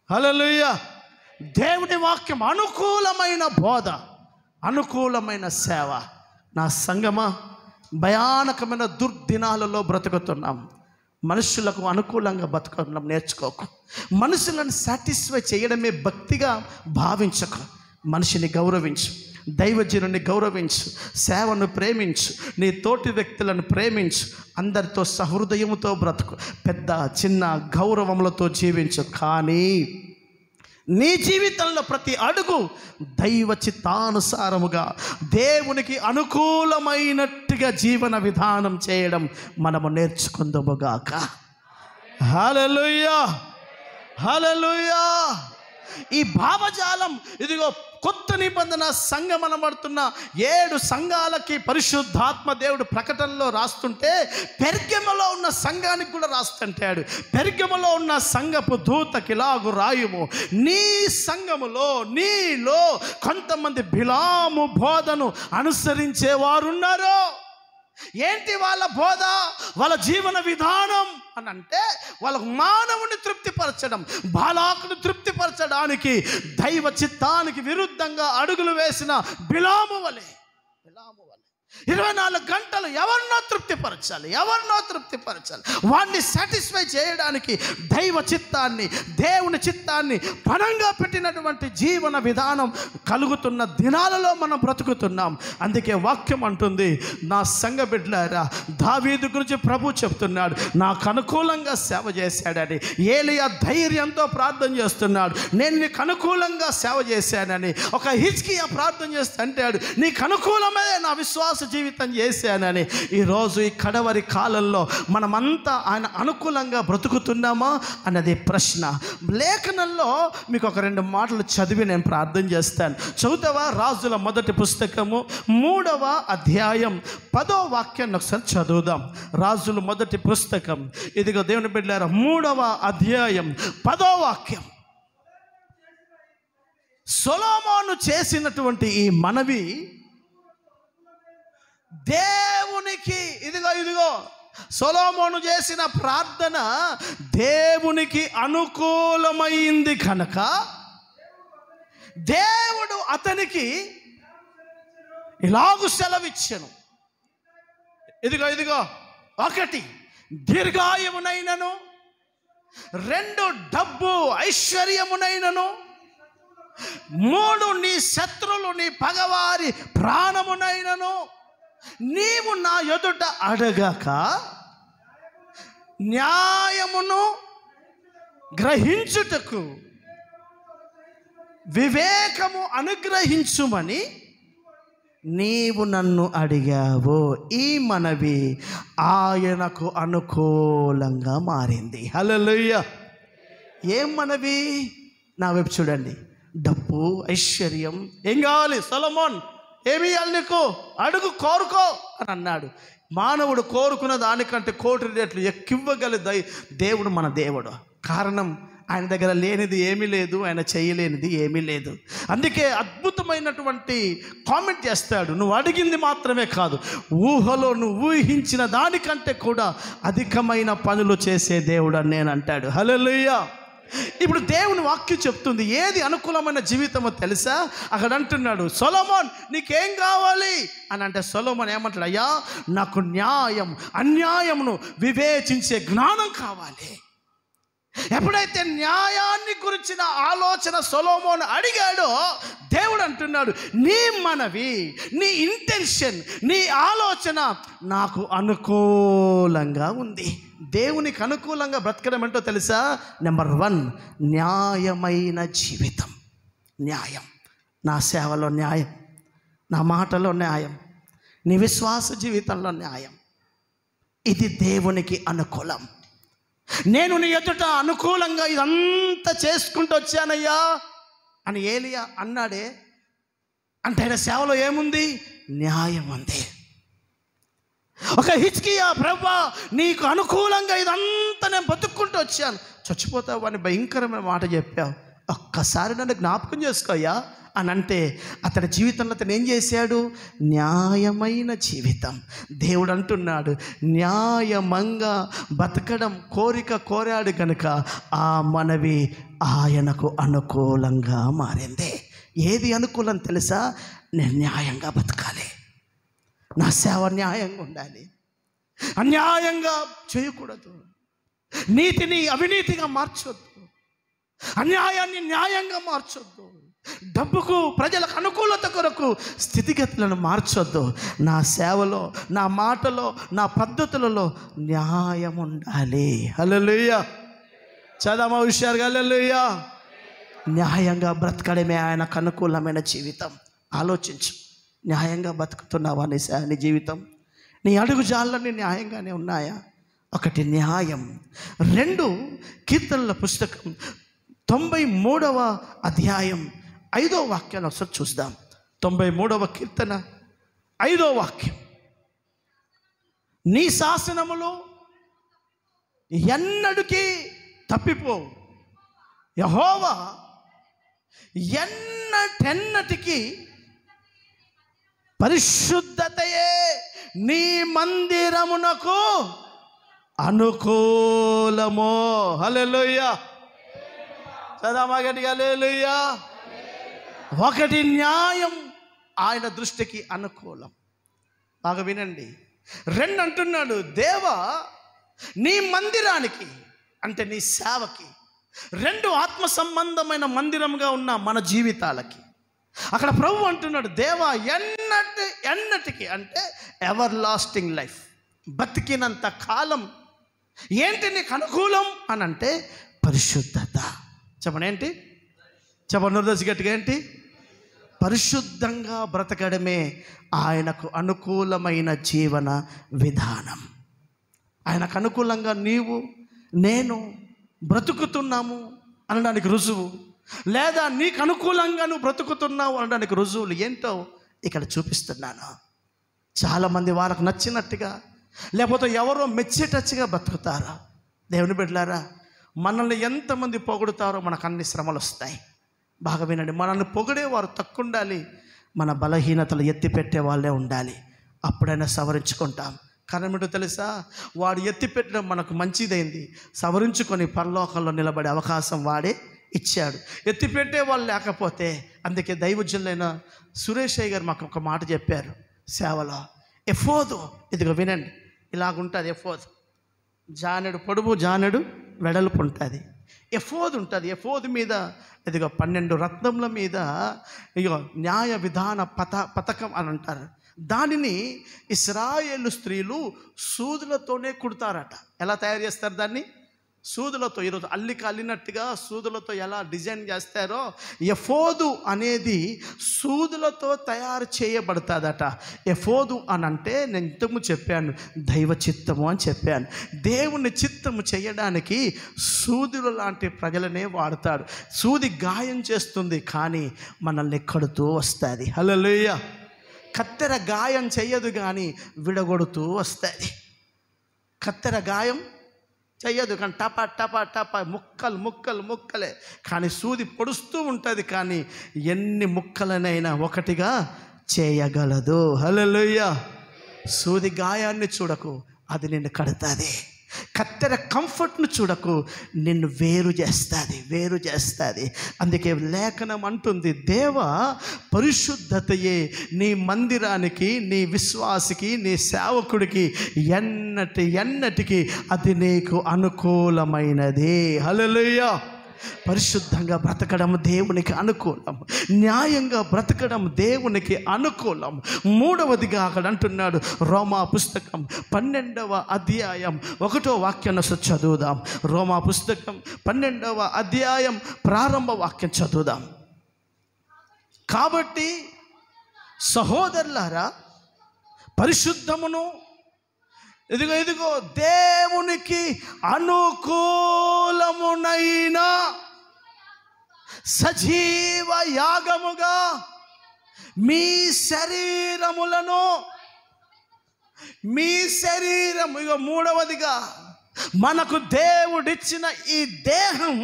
హల్లెలూయా. దేవుని వాక్యం అనుకూలమైన బోధ, అనుకూలమైన సేవ. నా సంఘమా, భయానకమైన దుర్దినాలలో బ్రతుకుతున్నాం. మనుషులకు అనుకూలంగా బతకడం నేర్చుకోకు. మనుషులను సాటిస్ఫై చేయడమే భక్తిగా భావించకు. మనిషిని గౌరవించు, దైవజనుని గౌరవించు, సేవను ప్రేమించు, నీ తోటి వ్యక్తులను ప్రేమించు, అందరితో సహృదయముతో బ్రతుకు, పెద్ద చిన్న గౌరవములతో జీవించు. కానీ నీ జీవితంలో ప్రతి అడుగు దైవ చిత్తానుసారముగా దేవునికి అనుకూలమైనట్టుగా జీవన విధానం చేయడం మనము నేర్చుకుందాముగాక. హల్లెలూయా, హల్లెలూయా. ఈ భావజాలం, ఇదిగో కొత్త నిబంధన సంఘం అనబడుతున్న 7 సంఘాలకి పరిశుద్ధాత్మ దేవుడు ప్రకటనలో రాస్తుంటే, పెర్గములో ఉన్న సంఘానికి కూడా రాస్తుంటాడు. పెర్గములో ఉన్న సంఘపు దూతకిలాగు రాయుము, నీ సంఘములో నీలో కొంతమంది బిలాము బోధను అనుసరించేవారున్నారు. ఏంటి వాళ్ళ బోధ, వాళ్ళ జీవన విధానం అని అంటే, వాళ్ళకు మానవుని తృప్తిపరచడం, బాలాకును తృప్తిపరచడానికి దైవ చిత్తానికి విరుద్ధంగా అడుగులు వేసిన బిలాము వలె 24 గంటలు ఎవరినో తృప్తిపరచాలి, వాడిని సాటిస్ఫై చేయడానికి దైవ చిత్తాన్ని, దేవుని చిత్తాన్ని పణంగా పెట్టినటువంటి జీవన విధానం కలుగుతున్న దినాలలో మనం బ్రతుకుతున్నాం. అందుకే వాక్యం అంటుంది, నా సంఘ బిడ్డలారా, దావీదు గురించి ప్రభు చెప్తున్నాడు, నాకు అనుకూలంగా సేవ చేశాడని. ఏలియా ధైర్యంతో ప్రార్థన చేస్తున్నాడు, నేను నీకు అనుకూలంగా సేవ చేశానని. ఒక హిజ్కియా ప్రార్థన చేస్తే అంటాడు, నీకు అనుకూలమే నా విశ్వాస జీవితం చేశానని. ఈరోజు ఈ కడవరి కాలంలో మనమంతా ఆయన అనుకూలంగా బ్రతుకుతున్నామా అన్నది ప్రశ్న. లేఖనంలో మీకు ఒక 2 మాటలు చదివి నేను ప్రార్థన చేస్తాను. చదువుతావా? రాజుల మొదటి పుస్తకము 3వ అధ్యాయం 10వ వాక్యాన్ని ఒకసారి చదువుదాం. రాజుల మొదటి పుస్తకం, ఇదిగో దేవుని బిడ్డలారా, 3వ అధ్యాయం 10వ వాక్యం. సొలొమోను చేసినటువంటి ఈ మనవి దేవునికి, ఇదిగో సొలొమోను చేసిన ప్రార్థన దేవునికి అనుకూలమైంది కనుక దేవుడు అతనికి ఇలాగు సెలవిచ్చెను. ఇదిగో 1 దీర్ఘాయువునైనను, 2 డబ్బు ఐశ్వర్యమునైనను, 3 నీ శత్రులు నీ పగవారి ప్రాణమునైనను నీవు నా ఎదుట అడగక న్యాయమును గ్రహించుటకు వివేకము అనుగ్రహించుమని నీవు నన్ను అడిగావు. ఈ మనవి ఆయనకు అనుకూలంగా మారింది. హల్లెలూయా. ఏం మనవి? నా వైపు చూడండి. డబ్బు, ఐశ్వర్యం, ఏం కావాలి? సొలొమోన్ ఏమి ఇవ్వాలి నీకు? అడుగు, కోరుకో అని అన్నాడు. మానవుడు కోరుకున్న దానికంటే 1 కోటి రెట్లు ఎక్కువగల దేవుడు మన దేవుడు. కారణం, ఆయన దగ్గర లేనిది ఏమీ లేదు, ఆయన చేయలేనిది ఏమీ లేదు. అందుకే అద్భుతమైనటువంటి కామెంట్ చేస్తాడు, నువ్వు అడిగింది మాత్రమే కాదు, ఊహలో నువ్వు ఊహించిన దానికంటే కూడా అధికమైన పనులు చేసే దేవుడు అని నేను అంటాడు. హల్లెలూయా. ఇప్పుడు దేవుని వాక్యం చెప్తుంది ఏది అనుకూలమైన జీవితమో తెలుసా? అక్కడ అంటున్నాడు, సొలొమోన్ నీకేం కావాలి అని అంటే, సొలొమోన్ ఏమంటాడు? అయ్యా, నాకు న్యాయం అన్యాయమును వివేచించే జ్ఞానం కావాలి. ఎప్పుడైతే న్యాయాన్ని గురించిన ఆలోచన సొలొమోను అడిగాడో, దేవుడు అంటున్నాడు, నీ మనవి, నీ ఇంటెన్షన్, నీ ఆలోచన నాకు అనుకూలంగా ఉంది. దేవునికి అనుకూలంగా బ్రతకడం ఏంటో తెలుసా? నెంబర్ 1, న్యాయమైన జీవితం. న్యాయం. నా సేవలో న్యాయం, నా మాటలో న్యాయం, నీ విశ్వాస జీవితంలో న్యాయం. ఇది దేవునికి అనుకూలం. నేను నీ ఎదుట అనుకూలంగా ఇదంతా చేసుకుంటూ వచ్చానయ్యా అని ఏలియా అన్నాడే, అంటే ఆయన సేవలో ఏముంది? న్యాయం ఉంది. ఒక హిజ్కియా, ప్రభువా నీకు అనుకూలంగా ఇదంతా నేను బతుక్కుంటూ వచ్చాను, చచ్చిపోతావు అని భయంకరమైన మాట చెప్పావు, ఒక్కసారి నన్ను జ్ఞాపకం చేసుకోయ్యా అని అంటే, అతడి జీవితంలో అతను ఏం చేశాడు? న్యాయమైన జీవితం. దేవుడు అంటున్నాడు, న్యాయమంగా బతకడం కోరాడు కనుక ఆ మనవి ఆయనకు అనుకూలంగా మారింది. ఏది అనుకూలం తెలుసా? నేను న్యాయంగా బతకాలి, నా సేవ న్యాయంగా ఉండాలి, అన్యాయంగా చేయకూడదు, నీతిని అవినీతిగా మార్చొద్దు, అన్యాయాన్ని న్యాయంగా మార్చొద్దు, డబ్బుకు ప్రజలకు అనుకూలత కొరకు స్థితిగతులను మార్చొద్దు. నా సేవలో, నా మాటలో, నా పద్ధతులలో న్యాయం ఉండాలి. హల్లెలూయా. చదవమా హుషారుగా? హల్లెలూయా. న్యాయంగా బ్రతకడమే ఆయనకు అనుకూలమైన జీవితం. ఆలోచించు, న్యాయంగా బతుకుతున్నావా? నీ జీవితం, నీ అడుగు జాళ్ళని న్యాయంగానే ఉన్నాయా? 1 న్యాయం. 2 కీర్తనల పుస్తకం 93వ అధ్యాయం 5వ వాక్యాన్ని ఒకసారి చూద్దాం. 93వ కీర్తన 5వ వాక్యం. నీ శాసనములు ఎన్నటికీ తప్పిపోవు, యెహోవా ఎన్నటెన్నటికీ పరిశుద్ధతయే నీ మందిరమునకు అనుకూలము. హల్లెలూయా. చదవమా గట్టిగా? హల్లెలూయా. 1 న్యాయం ఆయన దృష్టికి అనుకూలం. బాగా వినండి. 2 అంటున్నాడు, దేవా నీ మందిరానికి, అంటే నీ సేవకి, 2 ఆత్మ సంబంధమైన మందిరంగా ఉన్న మన జీవితాలకి. అక్కడ ప్రభు అంటున్నాడు, దేవా ఎన్నటికి, అంటే ఎవర్ లాస్టింగ్ లైఫ్, బతికినంత కాలం ఏంటి నీకు అనుకూలం అని అంటే పరిశుద్ధత. చెప్పండి ఏంటి? చెప్పండి గట్టిగా ఏంటి? పరిశుద్ధంగా బ్రతకడమే ఆయనకు అనుకూలమైన జీవన విధానం. ఆయనకు అనుకూలంగా నీవు నేను బ్రతుకుతున్నాము అనడానికి రుజువు, లేదా నీకు అనుకూలంగా నువ్వు బ్రతుకుతున్నావు అనడానికి రుజువులు ఏంటో ఇక్కడ చూపిస్తున్నాను. చాలామంది వాళ్ళకు నచ్చినట్టుగా, లేకపోతే ఎవరో మెచ్చేటచ్చుగా బ్రతుకుతారా? దేవుని బిడ్డలారా, మనల్ని ఎంతమంది పొగుడుతారో మనకు అన్ని శ్రమలు వస్తాయి. బాగా వినండి. మనల్ని పొగిడేవారు తక్కువ ఉండాలి, మన బలహీనతలు ఎత్తిపెట్టే వాళ్ళే ఉండాలి. అప్పుడైనా సవరించుకుంటాం. కారణం ఏంటో తెలుసా? వాడు ఎత్తిపెట్టడం మనకు మంచిదైంది, సవరించుకొని పరలోకంలో నిలబడే అవకాశం వాడే ఇచ్చాడు. ఎత్తిపెట్టే వాళ్ళు లేకపోతే, అందుకే దైవజనులైన సురేషయ్య గారు మాకు ఒక మాట చెప్పారు సేవలో. ఎఫోదు, ఇదిగో వినండి, ఇలాగుంటుంది ఎఫోదు. జానెడు పొడుగు, జానెడు వెడల్పు ఉంటుంది. ఎఫోదు ఉంటుంది. ఎఫోదు మీద ఇదిగో 12 రత్నముల మీద ఇదిగో న్యాయ విధాన పతకం అని అంటారు. దానిని ఇశ్రాయేలు స్త్రీలు సూదులతోనే కుడతారట. ఎలా తయారు చేస్తారు దాన్ని? సూదులతో. ఈరోజు అల్లినట్టుగా సూదులతో ఎలా డిజైన్ చేస్తారో, ఎఫోదు అనేది సూదులతో తయారు చేయబడుతుందట. ఎఫోదు అని అంటే నేను ఇంతకు చెప్పాను, దైవ చిత్తము అని చెప్పాను. దేవుని చిత్తము చేయడానికి సూదులు లాంటి ప్రజలనే వాడతాడు. సూది గాయం చేస్తుంది, కానీ మనల్ని కడుతూ వస్తుంది. హల్లెలూయా. కత్తెర గాయం చెయ్యదు, కానీ విడగొడుతూ వస్తుంది. కత్తెర గాయం చెయ్యదు, కానీ టపా టపా టపా ముక్కలే, కానీ సూది పొడుస్తూ ఉంటుంది, కానీ ఎన్ని ముక్కలనైనా ఒకటిగా చేయగలదు. హల్లెలూయా. సూది గాయాన్ని చూడకు, అది నిన్ను కడుతుంది. కత్తెర కంఫర్ట్ను చూడకు, నిన్ను వేరు చేస్తుంది. అందుకే లేఖనం అంటుంది, దేవా పరిశుద్ధతయే నీ మందిరానికి, నీ విశ్వాసికి, నీ సేవకుడికి ఎన్నటికి అది నీకు అనుకూలమైనది. హల్లెలూయా. పరిశుద్ధంగా బ్రతకడం దేవునికి అనుకూలం, న్యాయంగా బ్రతకడం దేవునికి అనుకూలం. మూడవదిగా అక్కడ అంటున్నాడు, రోమా పుస్తకం 12వ అధ్యాయం 1వ వాక్యాన్ని చదువుదాం. రోమా పుస్తకం 12వ అధ్యాయం ప్రారంభ వాక్యం చదువుదాం. కాబట్టి సహోదరులారా, పరిశుద్ధమును ఇదిగో దేవునికి అనుకూలమునైన సజీవ యాగముగా మీ శరీరములను, ఇగో మూడవదిగా మనకు దేవుడిచ్చిన ఈ దేహం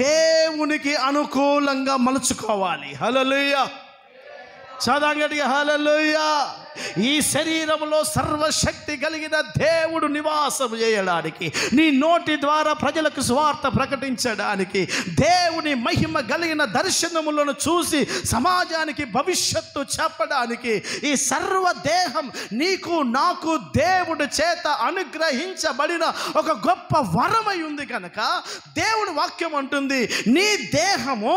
దేవునికి అనుకూలంగా మలుచుకోవాలి. హల్లెలూయా. చదవండిగా హల్లెలూయా. ఈ శరీరంలో సర్వశక్తి కలిగిన దేవుడు నివాసం చేయడానికి, నీ నోటి ద్వారా ప్రజలకు సువార్త ప్రకటించడానికి, దేవుని మహిమ కలిగిన దర్శనములను చూసి సమాజానికి భవిష్యత్తు చెప్పడానికి ఈ సర్వదేహం నీకు నాకు దేవుడి చేత అనుగ్రహించబడిన ఒక గొప్ప వరమై ఉంది కనుక దేవుడి వాక్యం అంటుంది, నీ దేహము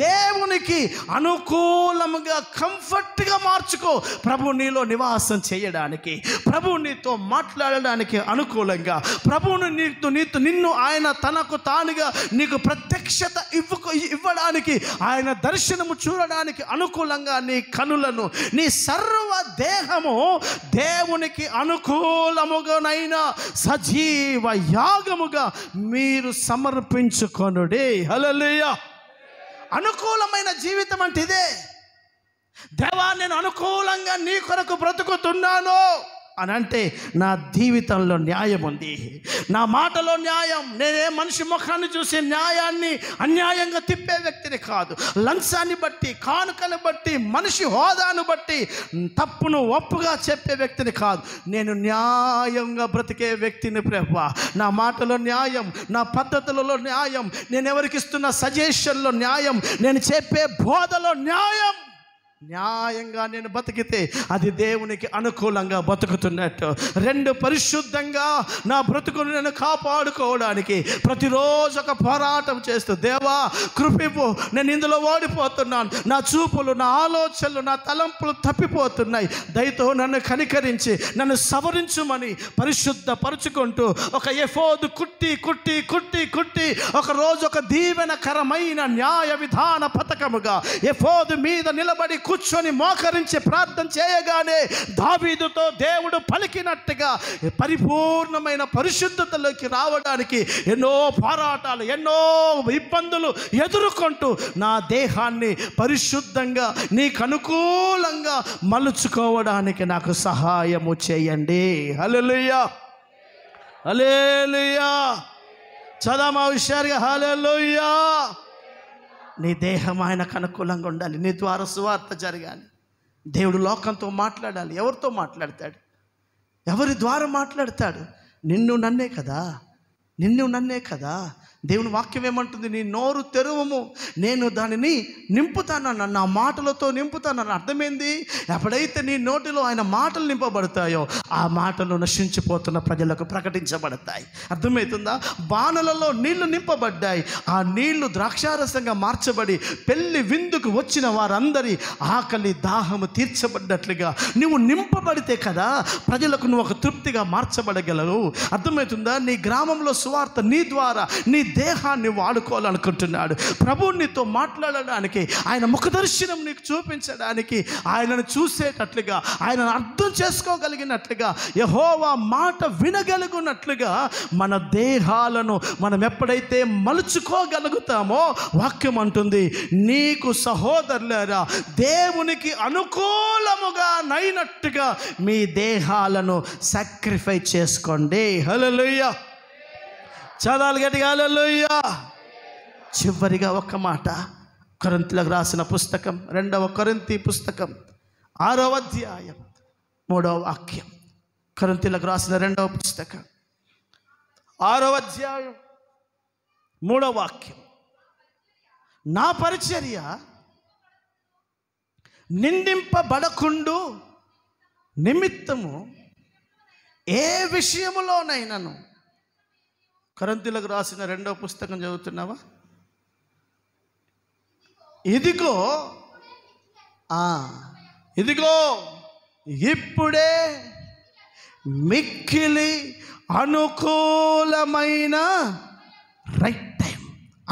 దేవునికి అనుకూలముగా కంఫర్ట్గా మార్చుకో. ప్రభు నీలో నివాసం చేయడానికి, ప్రభువు నీతో మాట్లాడడానికి అనుకూలంగా, ప్రభువును నిన్ను ఆయన తనకు తానుగా నీకు ప్రత్యక్షత ఇవ్వడానికి, ఆయన దర్శనము చూడడానికి అనుకూలంగా నీ కనులను, నీ సర్వ దేహము దేవునికి అనుకూలముగానైనా సజీవ యాగముగా మీరు సమర్పించుకొనుడి. హల్లెలూయా. అనుకూలమైన జీవితం అంటే ఇదే. దేవా, నేను అనుకూలంగా నీ కొరకు బ్రతుకుతున్నాను అని అంటే నా జీవితంలో న్యాయం ఉంది, నా మాటలో న్యాయం. నేనే మనిషి ముఖాన్ని చూసి న్యాయాన్ని అన్యాయంగా తిప్పే వ్యక్తిని కాదు. లంచాన్ని బట్టి, కానుకను బట్టి, మనిషి హోదాను బట్టి తప్పును ఒప్పుగా చెప్పే వ్యక్తిని కాదు. నేను న్యాయంగా బ్రతికే వ్యక్తిని ప్రభువా. నా మాటలో న్యాయం, నా పద్ధతులలో న్యాయం, నేను ఎవరికి ఇస్తున్న సజెషన్లో న్యాయం, నేను చెప్పే బోధలో న్యాయం. న్యాయంగా నేను బతికితే అది దేవునికి అనుకూలంగా బతుకుతున్నట్టు. 2, పరిశుద్ధంగా నా బ్రతుకును నేను కాపాడుకోవడానికి ప్రతిరోజు ఒక పోరాటం చేస్తూ, దేవా కృపివ్వు, నేను ఇందులో ఓడిపోతున్నాను, నా చూపులు, నా ఆలోచనలు, నా తలంపులు తప్పిపోతున్నాయి, దయతో నన్ను కనికరించి నన్ను సవరించుమని పరిశుద్ధపరుచుకుంటూ ఒక ఎఫోదు కుట్టి కుట్టి కుట్టి కుట్టి ఒకరోజు ఒక దీవెనకరమైన న్యాయ విధాన పథకముగా ఎఫోదు మీద నిలబడి కూర్చొని మోకరించి ప్రార్థన చేయగానే దావీదుతో దేవుడు పలికినట్టుగా పరిపూర్ణమైన పరిశుద్ధతలోకి రావడానికి ఎన్నో పోరాటాలు, ఎన్నో ఇబ్బందులు ఎదుర్కొంటూ నా దేహాన్ని పరిశుద్ధంగా నీకు అనుకూలంగా మలుచుకోవడానికి నాకు సహాయము చేయండి. హల్లెలూయా. హల్లెలూయా. చదవమా హుషారుగా. హల్లెలూయా. నీ దేహం ఆయనకు అనుకూలంగా ఉండాలి, నీ ద్వారా సువార్త జరగాలి. దేవుడు లోకంతో మాట్లాడాలి. ఎవరితో మాట్లాడతాడు? ఎవరి ద్వారా మాట్లాడతాడు? నిన్ను నన్నే కదా. దేవుని వాక్యం ఏమంటుంది? నీ నోరు తెరువము, నేను దానిని నింపుతానన్న, నా మాటలతో నింపుతానన్న. అర్థమైంది? ఎప్పుడైతే నీ నోటిలో ఆయన మాటలు నింపబడతాయో ఆ మాటలు నశించిపోతున్న ప్రజలకు ప్రకటించబడతాయి. అర్థమవుతుందా? బాణలలో నీళ్లు నింపబడ్డాయి, ఆ నీళ్లు ద్రాక్షారసంగా మార్చబడి పెళ్లి విందుకు వచ్చిన వారందరి ఆకలి దాహము తీర్చబడ్డట్లుగా నువ్వు నింపబడితే కదా ప్రజలకు నువ్వు ఒక తృప్తిగా మార్చబడగలవు. అర్థమవుతుందా? నీ గ్రామంలో సువార్త నీ ద్వారా నీ దేహాన్ని వాడుకోవాలనుకుంటున్నాడు. ప్రభువు నీతో మాట్లాడడానికి, ఆయన ముఖదర్శనం నీకు చూపించడానికి, ఆయనను చూసేటట్లుగా, ఆయనను అర్థం చేసుకోగలిగినట్లుగా, యెహోవా మాట వినగలుగునట్లుగా మన దేహాలను మనం ఎప్పుడైతే మలుచుకోగలుగుతామో వాక్యం అంటుంది, నీకు సహోదరులారా దేవునికి అనుకూలముగా నైనట్టుగా మీ దేహాలను సాక్రిఫైస్ చేసుకోండి. హల్లెలూయా. చదవాలి గట్టిగా. హల్లెలూయా. చివరిగా ఒక మాట, కొరింథీయులకు రాసిన పుస్తకం 2వ కొరింథీ పుస్తకం 6వ అధ్యాయం 3వ వాక్యం. కొరింథీయులకు రాసిన 2వ పుస్తకం 6వ అధ్యాయం 3వ వాక్యం. నా పరిచర్య నిందింపబడకుండు నిమిత్తము ఏ విషయములోనైనాను. కొరింథీయులకు రాసిన 2వ పుస్తకం చదువుతున్నావా? ఇదిగో ఇప్పుడే మిక్కిలి అనుకూలమైన రైట్ టైం.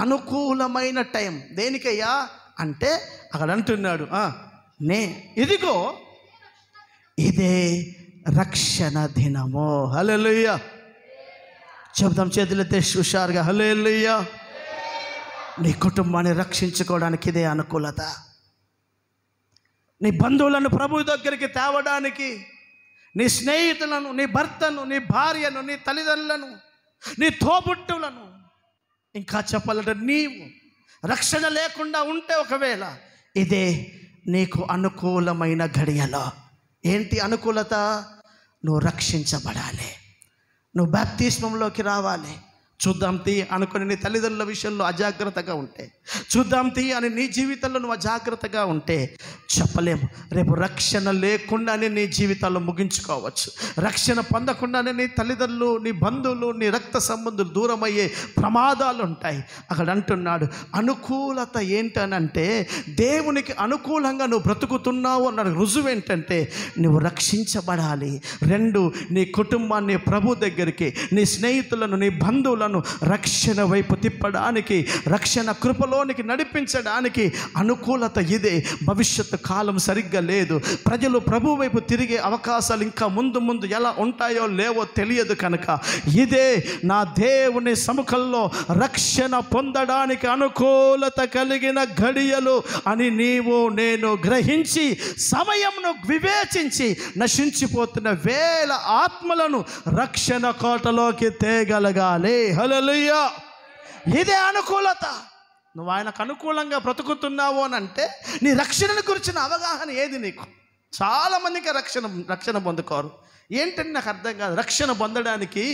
అనుకూలమైన టైం దేనికయ్యా అంటే అక్కడ అంటున్నాడు, ఇదిగో ఇదే రక్షణ దినము. హల్లెలూయా. చెబుదాం చేతులెత్తి హుషారుగా, హల్లెలూయా. నీ కుటుంబాన్ని రక్షించుకోవడానికి ఇదే అనుకూలత. నీ బంధువులను ప్రభు దగ్గరికి తేవడానికి, నీ స్నేహితులను, నీ భర్తను, నీ భార్యను, నీ తల్లిదండ్రులను, నీ తోబుట్టువులను, ఇంకా చెప్పాలంటే నీవు రక్షణ లేకుండా ఉంటే ఒకవేళ ఇదే నీకు అనుకూలమైన ఘడియలో. ఏంటి అనుకూలత? నువ్వు రక్షించబడాలి, నువ్వు బాప్తిస్మంలోకి రావాలి. చూద్దాం తీ అనుకుని నీ తల్లిదండ్రుల విషయంలో అజాగ్రత్తగా ఉంటే, చూద్దాం తీ అని నీ జీవితంలో నువ్వు అజాగ్రత్తగా ఉంటే చెప్పలేము. రేపు రక్షణ లేకుండానే నీ జీవితాల్లో ముగించుకోవచ్చు. రక్షణ పొందకుండానే నీ తల్లిదండ్రులు, నీ బంధువులు, నీ రక్త సంబంధులు దూరమయ్యే ప్రమాదాలు ఉంటాయి. అక్కడ అంటున్నాడు అనుకూలత ఏంటనంటే దేవునికి అనుకూలంగా నువ్వు బ్రతుకుతున్నావు అన్న రుజువు ఏంటంటే నువ్వు రక్షించబడాలి. 2, నీ కుటుంబాన్ని ప్రభు దగ్గరికి, నీ స్నేహితులను, నీ బంధువులను రక్షణ వైపు తిప్పడానికి, రక్షణ కృపలోనికి నడిపించడానికి అనుకూలత ఇదే. భవిష్యత్తు కాలం సరిగ్గా లేదు. ప్రజలు ప్రభు వైపు తిరిగే అవకాశాలు ఇంకా ముందు ముందు ఎలా ఉంటాయో లేవో తెలియదు. కనుక ఇదే నా దేవుని సముఖంలో రక్షణ పొందడానికి అనుకూలత కలిగిన ఘడియలు అని నీవు నేను గ్రహించి సమయంను వివేచించి నశించిపోతున్న వేల ఆత్మలను రక్షణ కోటలోకి తేగలగాలి. హల్లెలూయా. ఇదే అనుకూలత. నువ్వు ఆయనకు అనుకూలంగా బ్రతుకుతున్నావు అని అంటే నీ రక్షణను గురించిన అవగాహన ఏది నీకు? చాలామందికి రక్షణ పొందుకోరు. ఏంటని నాకు అర్థం కాదు. రక్షణ పొందడానికి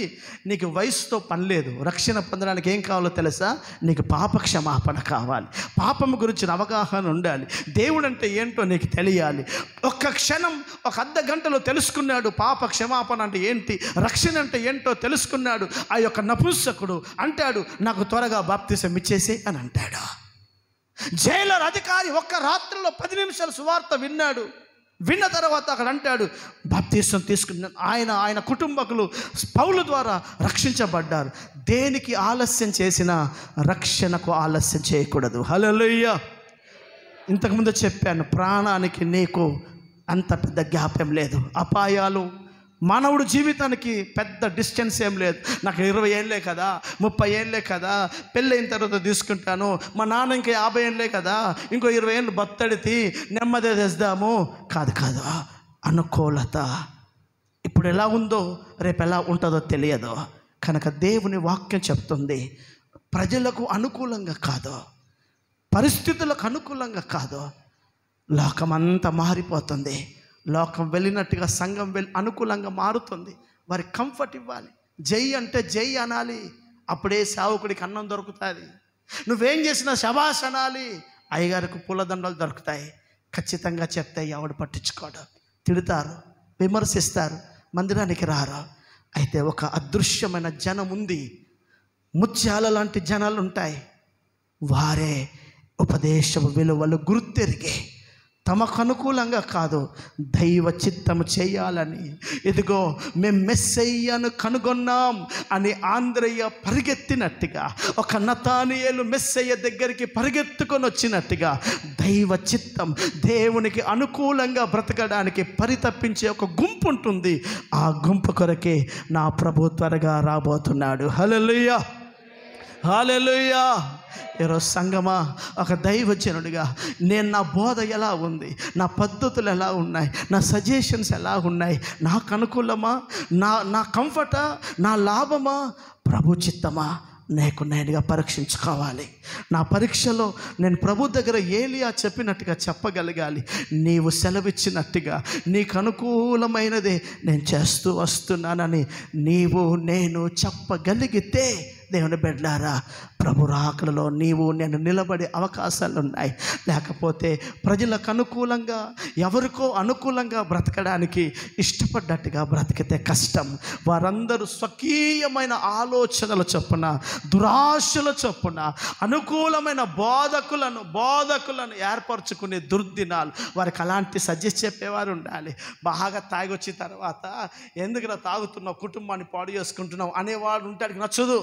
నీకు వయసుతో పని లేదు. రక్షణ పొందడానికి ఏం కావాలో తెలుసా? నీకు పాప క్షమాపణ కావాలి, పాపం గురించిన అవగాహన ఉండాలి, దేవుడు అంటే ఏంటో నీకు తెలియాలి. ఒక్క క్షణం, ఒక అర్ధ గంటలో తెలుసుకున్నాడు పాప క్షమాపణ అంటే ఏంటి, రక్షణ అంటే ఏంటో తెలుసుకున్నాడు. ఆ యొక్క నపుంసకుడు అంటాడు నాకు త్వరగా బాప్తిసం ఇచ్చేసే అని అంటాడు. జైలర్ అధికారి ఒక్క రాత్రిలో 10 నిమిషాలు సువార్త విన్నాడు. విన్న తర్వాత అక్కడ అంటాడు బాప్తిసం తీసుకున్నాను. ఆయన కుటుంబకులు పౌలు ద్వారా రక్షించబడ్డారు. దేనికి ఆలస్యం చేసినా రక్షణకు ఆలస్యం చేయకూడదు. హల్లెలూయా. ఇంతకుముందు చెప్పాను, ప్రాణానికి నీకు అంత పెద్ద గ్యాప్ ఏం లేదు. అపాయాలు మానవుడు జీవితానికి పెద్ద డిస్టెన్స్ ఏం లేదు. నాకు 20 ఏళ్ళే కదా, 30 ఏళ్ళే కదా, పెళ్ళైన తర్వాత తీసుకుంటాను, మా నాన్న ఇంకా 50 ఏళ్ళే కదా, ఇంకో 20 ఏళ్ళు బత్తడితి నెమ్మది తెస్తాము. కాదు. అనుకూలత ఇప్పుడు ఎలా ఉందో రేపు ఎలా ఉంటుందో తెలియదు. కనుక దేవుని వాక్యం చెప్తుంది ప్రజలకు అనుకూలంగా కాదు, పరిస్థితులకు అనుకూలంగా కాదు, లోకమంతా మారిపోతుంది. లోకం వెళ్ళినట్టుగా సంఘం అనుకూలంగా మారుతుంది. వారికి కంఫర్ట్ ఇవ్వాలి. జై అంటే జై అనాలి. అప్పుడే సేవకుడికి అన్నం దొరుకుతుంది. నువ్వేం చేసినా శబాష్ అనాలి. అయ్యగారికి పూలదండలు దొరుకుతాయి. ఖచ్చితంగా చెప్తే ఎవడు పట్టించుకోడు. తిడతారు, విమర్శిస్తారు, మందిరానికి రారు. అయితే ఒక అదృశ్యమైన జనం ఉంది, ముత్యాల లాంటి జనాలు ఉంటాయి. వారే ఉపదేశపు విలువలు గుర్తెరిగి తమకు అనుకూలంగా కాదు దైవ చిత్తము చేయాలని, ఇదిగో మేము మెస్సయ్యను కనుగొన్నాం అని ఆంద్రయ్య పరిగెత్తినట్టుగా, ఒక నతానియేలు మెస్సయ్య దగ్గరికి పరిగెత్తుకొని వచ్చినట్టుగా దైవ చిత్తం, దేవునికి అనుకూలంగా బ్రతకడానికి పరితపించే ఒక గుంపు ఉంటుంది. ఆ గుంపు కొరకే నా ప్రభు త్వరగా రాబోతున్నాడు. హల్లెలూయా, హల్లెలూయా. ఈరోజు సంగమా, ఒక దైవజనుడిగా నేను నా బోధ ఎలా ఉంది, నా పద్ధతులు ఎలా ఉన్నాయి, నా సజెషన్స్ ఎలా ఉన్నాయి, నాకు అనుకూలమా, నా కంఫర్టా, నా లాభమా, ప్రభు చిత్తమా, నేనుగా పరీక్షించుకోవాలి. నా పరీక్షలో నేను ప్రభు దగ్గర ఏలియా చెప్పినట్టుగా చెప్పగలగాలి. నీవు సెలవిచ్చినట్టుగా నీకు అనుకూలమైనదే నేను చేస్తూ వస్తున్నానని నేను చెప్పగలిగితే దేవుని బిడ్డలారా, ప్రభు రాకడలో నేను నిలబడే అవకాశాలు ఉన్నాయి. లేకపోతే ప్రజలకు అనుకూలంగా, ఎవరికో అనుకూలంగా బ్రతకడానికి ఇష్టపడ్డట్టుగా బ్రతికితే కష్టం. వారందరూ స్వకీయమైన ఆలోచనల చొప్పున, దురాశల చొప్పున అనుకూలమైన బోధకులను ఏర్పరచుకునే దుర్దినాలు. వారికి అలాంటి సజెస్ట్ చెప్పేవారు ఉండాలి. బాగా తాగొచ్చిన తర్వాత ఎందుకులా తాగుతున్నావు, కుటుంబాన్ని పాడు చేసుకుంటున్నావు అనేవాడు ఉంటాడికి నచ్చదు.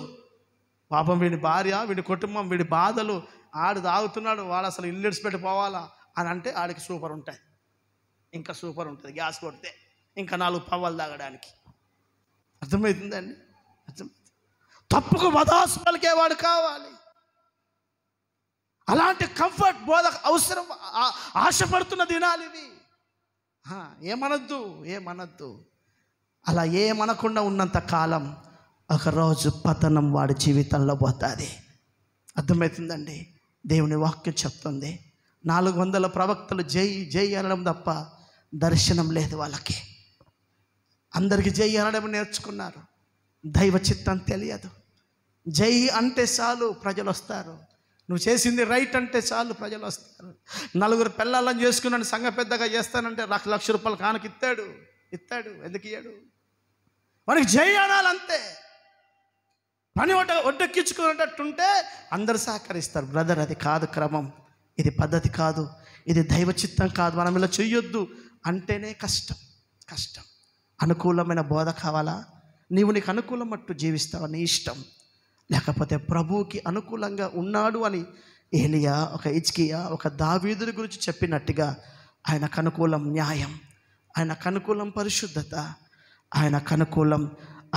పాపం వీడి భార్య, వీడి కుటుంబం, వీడి బాధలు, ఆడు తాగుతున్నాడు, వాడు అసలు ఇల్లు విడిచిపెట్టిపోవాలా అని అంటే ఆడికి సూపర్ ఉంటుంది. ఇంకా సూపర్ ఉంటుంది గ్యాస్ కొడితే, ఇంకా 4 పవ్వలు తాగడానికి. అర్థమవుతుందండి? అర్థమవుతుంది. తప్పుకు వదాసు పలికేవాడు కావాలి. అలాంటి కంఫర్ట్ బోధ అవసరం. ఆశపడుతున్న దినాలు ఇవి. ఏమనద్దు. అలా ఏమనకుండా ఉన్నంత కాలం ఒకరోజు పతనం వాడి జీవితంలో పోతుంది. అర్థమవుతుందండి? దేవుని వాక్యం చెప్తుంది, 400 ప్రవక్తలు జై అనడం తప్ప దర్శనం లేదు వాళ్ళకి. అందరికీ జై అనడం నేర్చుకున్నారు, దైవ చిత్తం తెలియదు. జై అంటే చాలు ప్రజలు వస్తారు. నువ్వు చేసింది రైట్ అంటే చాలు ప్రజలు వస్తారు. 4 పిల్లలను చేసుకున్నాను, సంఘ పెద్దగా చేస్తానంటే లక్ష రూపాయలు కానుక ఇస్తాడు. ఎందుకు ఇయ్యాడు? వానికి జై అనాలంతే. పని ఒడ్డెక్కించుకునేటట్టుంటే అందరు సహకరిస్తారు. బ్రదర్, అది కాదు క్రమం, ఇది పద్ధతి కాదు, ఇది దైవ చిత్తం కాదు, మనం ఇలా చెయ్యొద్దు అంటేనే కష్టం. అనుకూలమైన బోధ కావాలా? నీకు అనుకూలం మట్టు జీవిస్తావా, నీ ఇష్టం. లేకపోతే ప్రభువుకి అనుకూలంగా ఉన్నాడు అని ఏలియా, ఒక హిజ్కియా, ఒక దావీదుని గురించి చెప్పినట్టుగా ఆయనకు అనుకూలం న్యాయం, ఆయనకు అనుకూలం పరిశుద్ధత, ఆయనకు అనుకూలం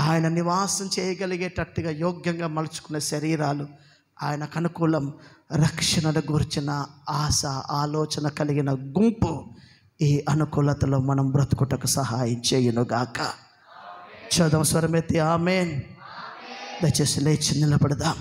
ఆయన నివాసం చేయగలిగేటట్టుగా యోగ్యంగా మలుచుకునే శరీరాలు, ఆయనకు అనుకూలం రక్షణను గురించిన ఆశ, ఆలోచన కలిగిన గుంపు. ఈ అనుకూలతలో మనం బ్రతుకుటకు సహాయం చేయునుగాక. చదువు స్వరమెత్తి ఆమేన్. దయచేసి లేచి నిలబడదాం.